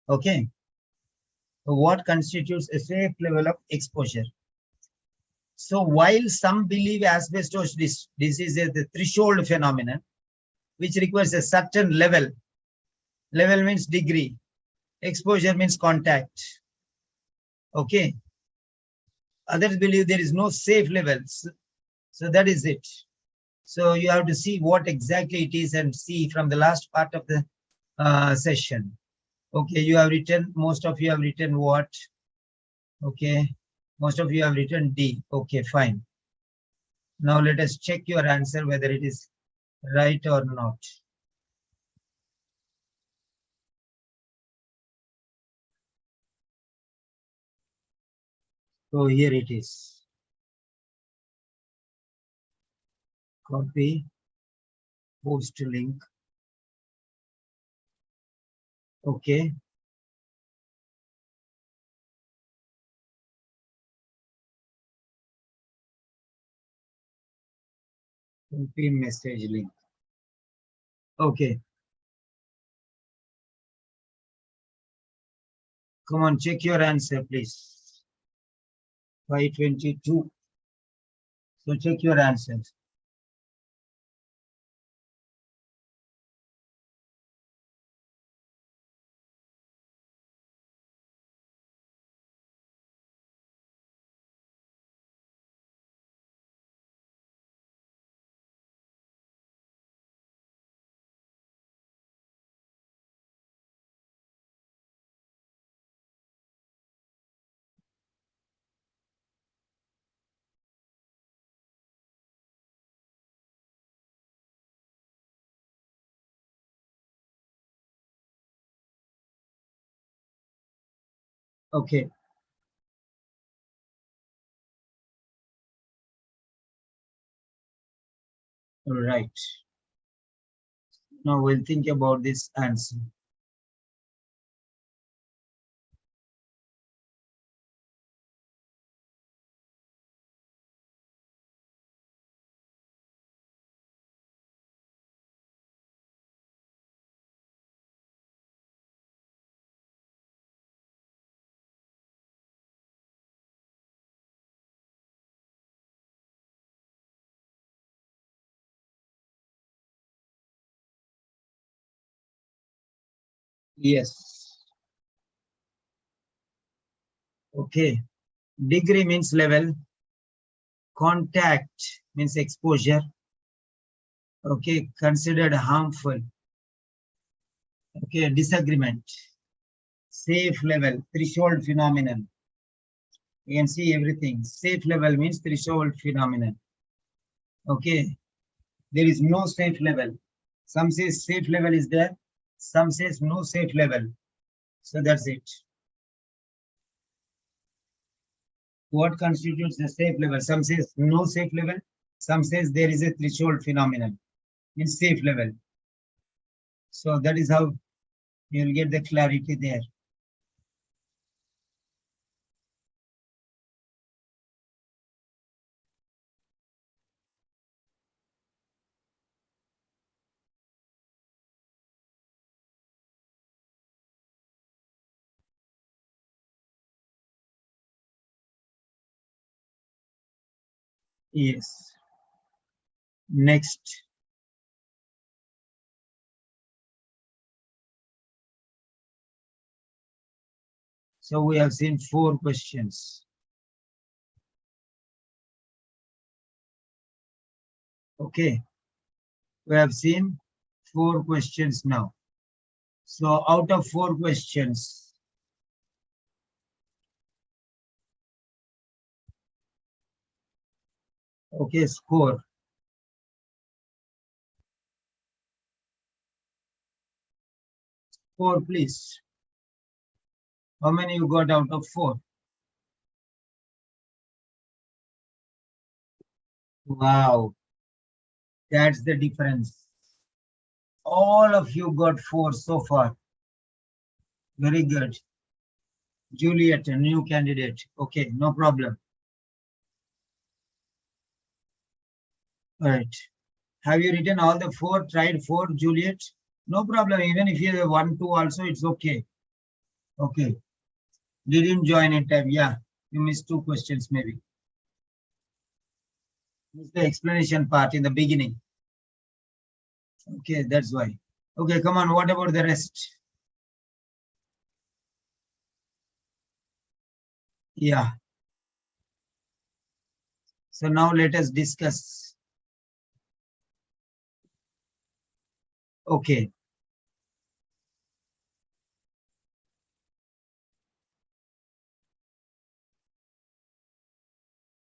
Okay. So what constitutes a safe level of exposure? So while some believe asbestos disease is the threshold phenomenon, which requires a certain level, level means degree, exposure means contact. Okay. Others believe there is no safe levels. So that is it. So you have to see what exactly it is and see from the last part of the session. Okay, you have written, most of you have written what? Okay, most of you have written D. Okay, fine. Now let us check your answer whether it is right or not. So here it is. Copy, post link. Okay. Copy message link. Okay. Come on, check your answer, please. 522. So check your answers. Okay. All right. Now we'll think about this answer. Yes. Okay. Degree means level. Contact means exposure. Okay. Considered harmful. Okay. Disagreement. Safe level. Threshold phenomenon. You can see everything. Safe level means threshold phenomenon. Okay. There is no safe level. Some say safe level is there. Some says no safe level. So that's it. What constitutes the safe level? Some says no safe level. Some says there is a threshold phenomenon in safe level. So that is how you'll get the clarity there. Yes. Next. So we have seen 4 questions. Okay. We have seen 4 questions now. So out of 4 questions, okay, score. Score, please. How many you got out of 4? Wow, that's the difference. All of you got 4 so far. Very good. Juliet, a new candidate. Okay, no problem. All right. Have you written all the 4? Tried 4, Juliet? No problem. Even if you have 1, 2 also, it's okay. Okay. Didn't join in time. Yeah, you missed 2 questions maybe. Missed the explanation part in the beginning. Okay, that's why. Okay, come on. What about the rest? Yeah. So now let us discuss. Okay.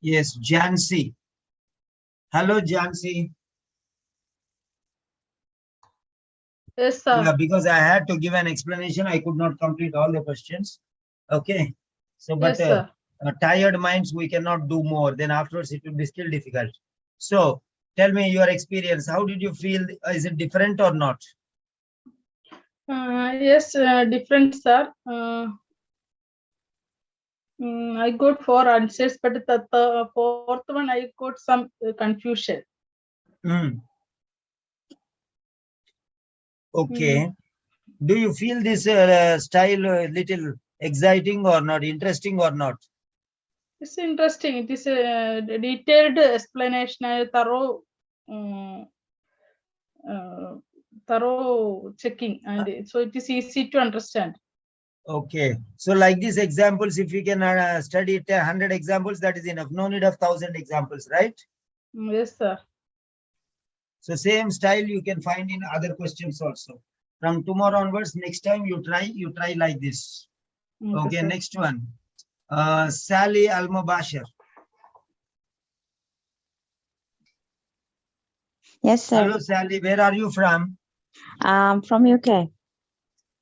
Yes, Jansi. Hello, Jansi. Yes, sir. Yeah, because I had to give an explanation. I could not complete all the questions. Okay. So, but Yes, sir. tired minds, we cannot do more. Then afterwards, it will be still difficult. So, tell me your experience. How did you feel? Is it different or not? Yes, different, sir. I got 4 answers, but the 4th one I got some confusion. Okay. Do you feel this style a little exciting or not, interesting or not? It's interesting. It is a detailed explanation, a thorough checking, and so it is easy to understand. Okay. So like these examples, if we can study it 100 examples, that is enough. No need of 1000 examples, right? Yes, sir. So same style you can find in other questions also. From tomorrow onwards, next time you try like this. Okay, Sir. next one. Sally Al-Mubashir. Yes, sir. Hello, Sally. Where are you from? From UK.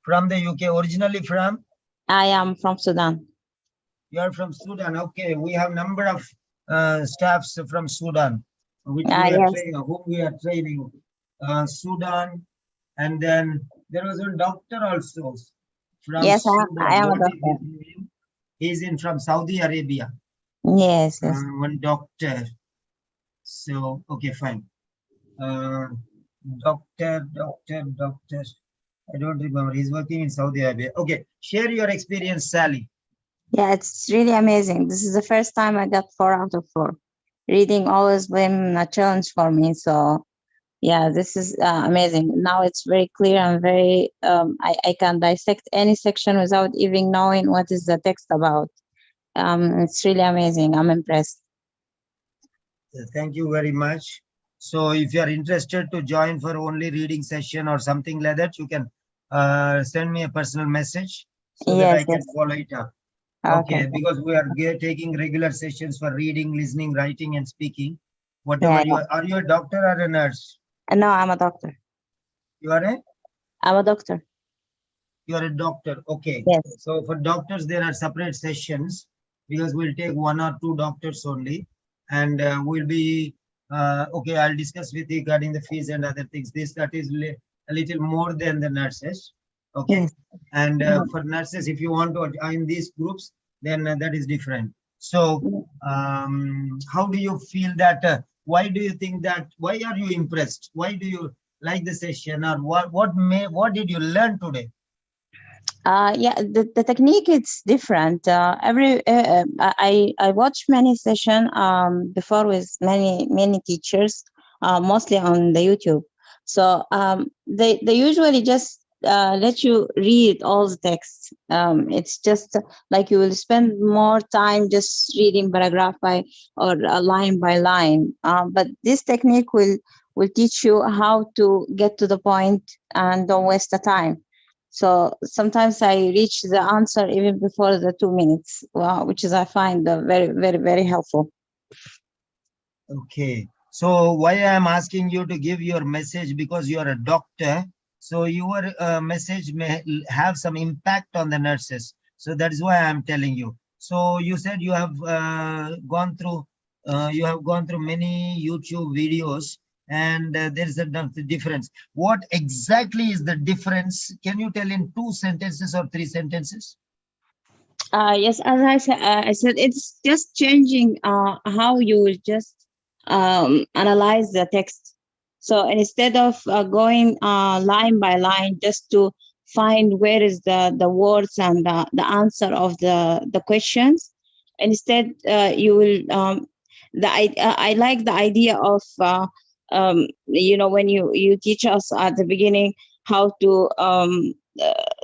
From the UK. Originally from? I am from Sudan. You are from Sudan. Okay, we have number of staffs from Sudan, which we are Yes. training, whom we are training. Sudan, and then there was a doctor also from Yes, Sudan. I am a What is doctor. his name? He's in from Saudi Arabia. Yes, yes. One doctor. So okay, fine. Doctor. I don't remember. He's working in Saudi Arabia. Okay, share your experience, Sally. Yeah, it's really amazing. This is the first time I got 4 out of 4. Reading always been a challenge for me. So yeah, this is amazing. Now it's very clear and very, I can dissect any section without even knowing what is the text about. It's really amazing. I'm impressed. Thank you very much. So if you are interested to join for only reading session or something like that, you can send me a personal message so that I can follow it up. Okay, because we are taking regular sessions for reading, listening, writing, and speaking. Whatever you are you a doctor or a nurse? No, I'm a doctor. You are a? I'm a doctor. You are a doctor. Okay. Yes. So for doctors, there are separate sessions because we'll take 1 or 2 doctors only, and we'll be okay. I'll discuss with you regarding the fees and other things. That is a little more than the nurses. Okay. Yes. And for nurses, if you want to join these groups, then that is different. So how do you feel that? Why do you think that? Why are you impressed? Why do you like the session, or what did you learn today? Yeah, the technique it's different. I watch many session before with many teachers, mostly on the YouTube. So they usually just let you read all the text. It's just like you will spend more time just reading paragraph by or line by line. But this technique will teach you how to get to the point and don't waste the time. So sometimes I reach the answer even before the 2 minutes, which is I find very helpful. Okay. So why I am asking you to give your message, because you are a doctor. So your message may have some impact on the nurses. So that is why I am telling you. So you said you have gone through many YouTube videos, and there is a difference. What exactly is the difference? Can you tell in 2 sentences or 3 sentences? Yes, as I said, it's just changing how you will just analyze the text. So instead of going line by line just to find where is the words and the answer of the questions, instead you will I like the idea of when you teach us at the beginning how to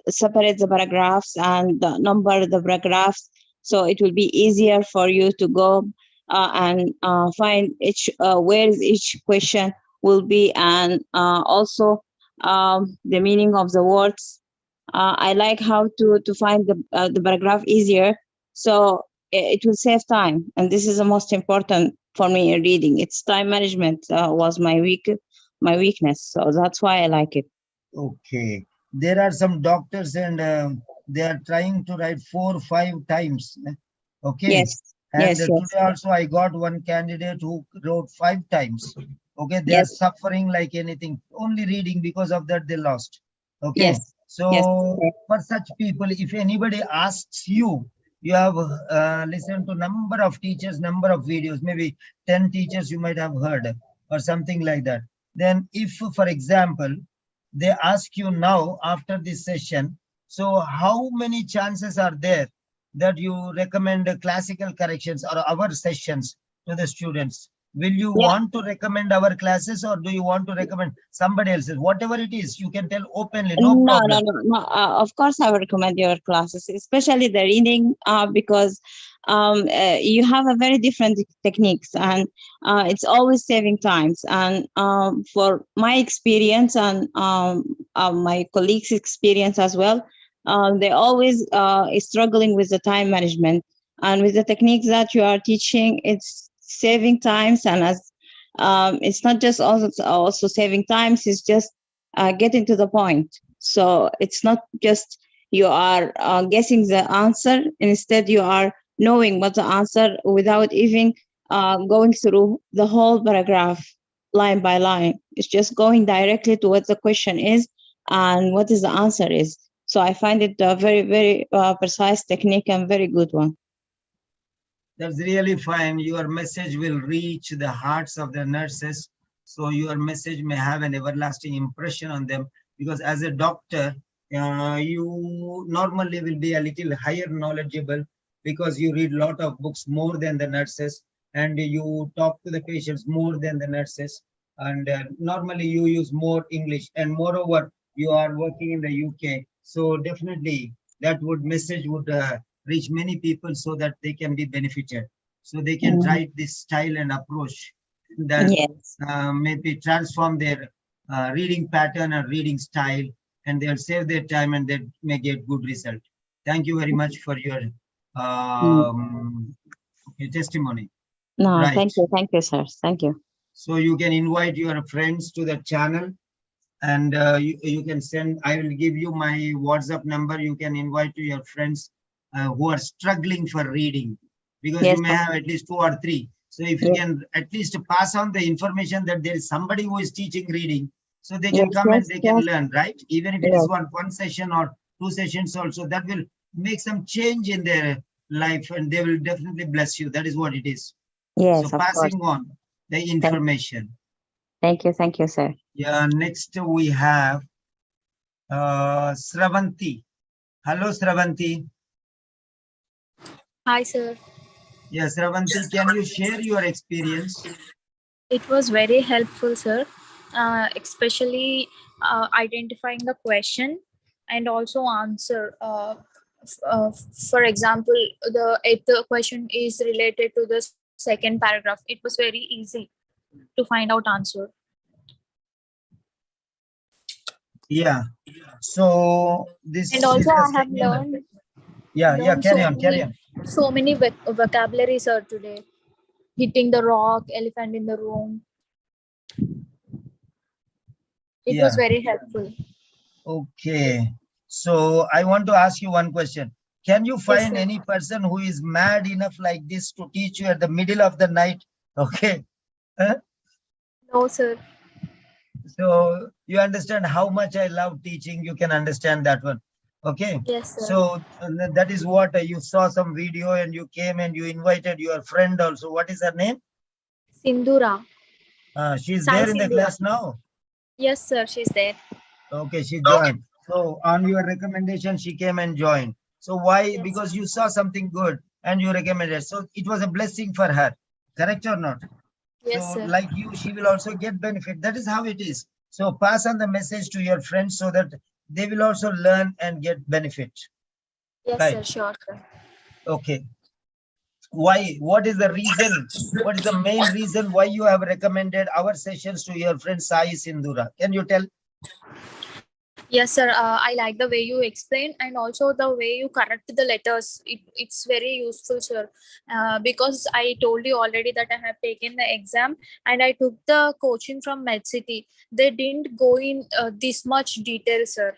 separate the paragraphs and number the paragraphs, so it will be easier for you to go and find each where each question will be, and also the meaning of the words. I like how to find the paragraph easier, so it will save time, and this is the most important for me in reading. It's time management was my weakness, so that's why I like it. Okay. There are some doctors, and they are trying to write 4 or 5 times. Okay. Yes, And yes, today also I got one candidate who wrote 5 times. Okay. They are yes, suffering like anything, only reading, because of that they lost. Okay. yes, So yes. for such people, if anybody asks you, you have listened to number of teachers, number of videos, maybe 10 teachers you might have heard or something like that. Then if, for example, they ask you now after this session, so how many chances are there that you recommend classical corrections or our sessions to the students? Will you Yeah. want to recommend our classes, or do you want to recommend somebody else's? Whatever it is, you can tell openly, no No, problem. no. Of course, I would recommend your classes, especially the reading, because you have a very different techniques, and it's always saving times. And for my experience and my colleagues' experience as well, they always is struggling with the time management. And with the techniques that you are teaching, it's saving times, and as it's not just also saving times. It's just getting to the point. So it's not just you are guessing the answer. Instead, you are knowing what the answer without even going through the whole paragraph line by line. It's just going directly to what the question is and what is the answer is. So I find it a very precise technique and very good one. That's really fine. Your message will reach the hearts of the nurses. So your message may have an everlasting impression on them, because as a doctor, you normally will be a little higher knowledgeable, because you read a lot of books more than the nurses, and you talk to the patients more than the nurses. And normally you use more English, and moreover, you are working in the UK. So definitely that message would reach many people, so that they can be benefited. So they can try this style and approach that Yes. maybe transform their reading pattern or reading style, and they'll save their time and they may get good result. Thank you very much for your testimony. No, Right. thank you, sir. Thank you. So you can invite your friends to the channel, and you can send, I will give you my WhatsApp number. You can invite to your friends who are struggling for reading, because Yes, you may have at least 2 or 3. So if you yes, can at least pass on the information that there is somebody who is teaching reading, so they can come and they can learn, right? Even if it is one session or 2 sessions also, that will make some change in their life, and they will definitely bless you. That is what it is. yes, So of course. passing on the information. Thank you, sir. Yeah, next we have Sravanthi. Hello, Sravanthi. Hi, sir. Yes, Sravanthi, can you share your experience? It was very helpful, sir, especially identifying the question and also answer. For example, if the question is related to the second paragraph, it was very easy to find out answer. Yeah. So this And also, is the I have second. learned Yeah. Carry on. so many vocabularies, sir, today. Hitting the rock, elephant in the room. It was Yeah. very helpful. Okay. So I want to ask you one question. Can you find sir. any person who is mad enough like this to teach you at the middle of the night? Okay. Huh? No, sir. So you understand how much I love teaching. You can understand that one. Okay. Yes, sir. So that is what you saw some video and you came and you invited your friend also. What is her name? Sindura. She's Sai there in the Sindura. class now. Yes, sir. She's there. Okay, she joined. So on your recommendation, she came and joined. So why? Yes. Because you saw something good and you recommended. So it was a blessing for her. Correct or not? Yes, So sir. like you, she will also get benefit. That is how it is. So pass on the message to your friends so that they will also learn and get benefit. Yes, Right. sir. Sure, sir. Okay. Why? What is the reason? What is the main reason why you have recommended our sessions to your friend Sai Sindura? Can you tell? Yes, sir. I like the way you explain and also the way you correct the letters. It's very useful, sir. Because I told you already that I have taken the exam and I took the coaching from MedCity. They didn't go in this much detail, sir.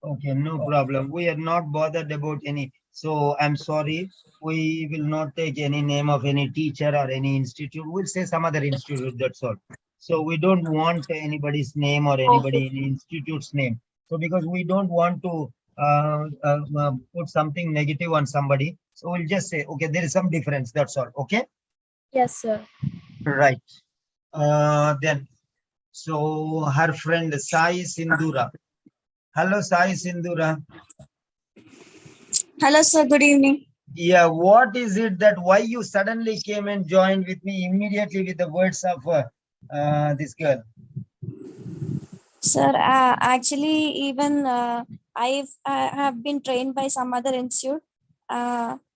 Okay, no problem. We are not bothered about any. So I'm sorry. We will not take any name of any teacher or any institute. We'll say some other institute, that's all. So we don't want anybody's name or anybody in institute's name. So because we don't want to put something negative on somebody. So we'll just say, okay, there is some difference. That's all. Okay. Yes, sir. Right. Then, so her friend Sai Sindura. Hello, Sai Sindura. Hello, sir. Good evening. Yeah, what is it that why you suddenly came and joined with me immediately with the words of this girl? Sir, actually, even I have been trained by some other institute.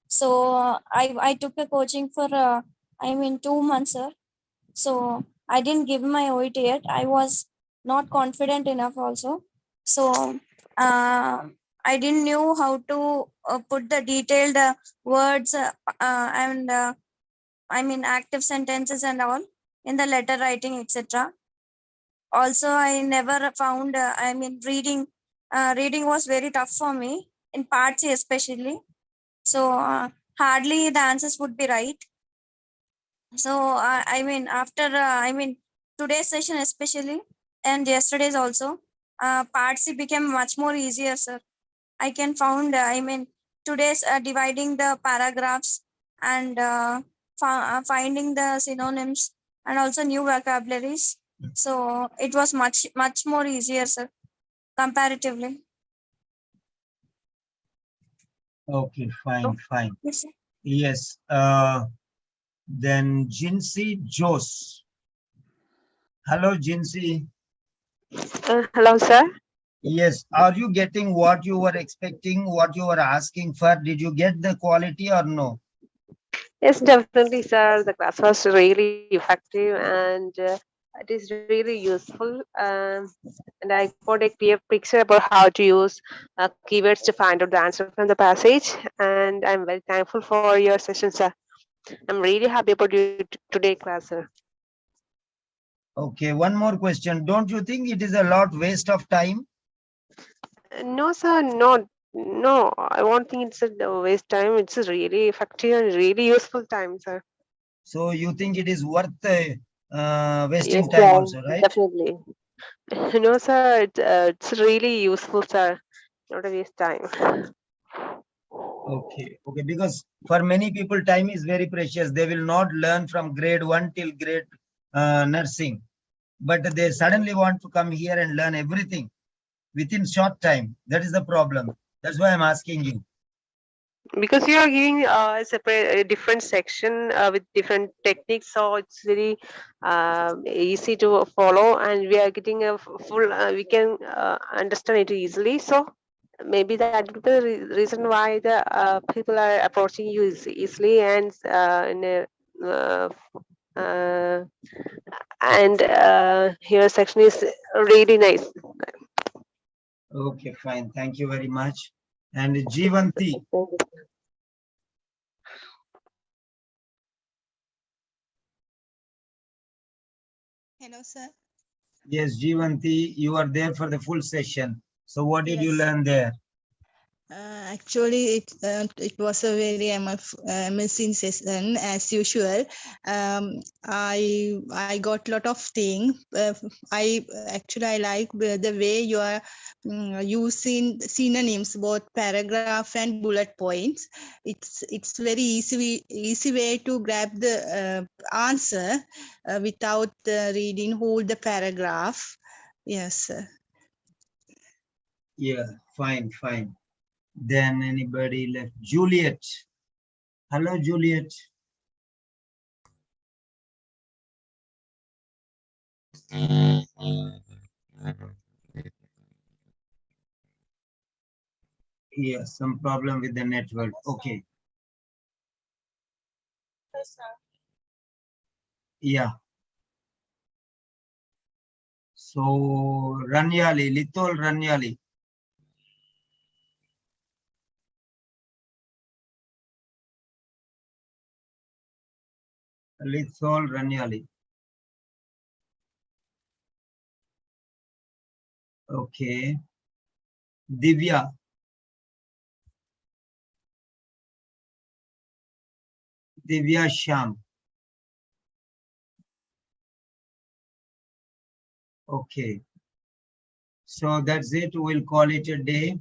So I took a coaching for, 2 months, sir. So I didn't give my OET yet. I was not confident enough also. So I didn't know how to put the detailed words and active sentences and all in the letter writing, etc. Also, I never found, reading was very tough for me in part C especially. So hardly the answers would be right. So after today's session especially and yesterday's also, part C became much more easier, sir. I can found, today's dividing the paragraphs and finding the synonyms and also new vocabularies. So it was much more easier, sir, comparatively. Okay, fine. Yes, sir. Yes. Then Jinsy Jose. Hello, Jinsy. Hello, sir. Yes. Are you getting what you were expecting, what you were asking for? Did you get the quality or no? Yes, definitely, sir. The class was really effective and it is really useful. And I got a clear picture about how to use keywords to find out the answer from the passage. And I'm very thankful for your session, sir. I'm really happy about you today, class, sir. Okay, one more question. Don't you think it is a lot waste of time? No, sir, no. I won't think it's a waste time. It's a really effective and really useful time, sir. So you think it is worth wasting Yes, time sir. also, right? Definitely. No, sir. It's really useful, sir. Not a waste time. Okay, because for many people, time is very precious. They will not learn from grade 1 till grade nursing, but they suddenly want to come here and learn everything. within short time. That is the problem. That's why I'm asking you. Because you are giving a different section with different techniques, so it's very easy to follow, and we are getting a full. We can understand it easily. So maybe that is the reason why the people are approaching you easily and your section is really nice. Okay, fine. Thank you very much. And Jivanti, Hello, sir. yes, Jivanti, you are there for the full session. So what did you Yes. learn there? Actually, it was a very amazing session as usual. I got a lot of things. I like the way you are using synonyms, both paragraph and bullet points. It's very easy way to grab the answer without reading whole the paragraph. Yes, sir. Yeah, fine, fine. Then anybody left? Juliet. Hello, Juliet. Yeah, some problem with the network. Okay. Yeah. So Ranyali, Little Ranyali. Little Ranyali. Okay. Divya. Divya Sham. Okay. So that's it. We'll call it a day.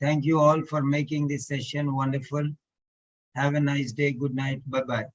Thank you all for making this session wonderful. Have a nice day. Good night. Bye-bye.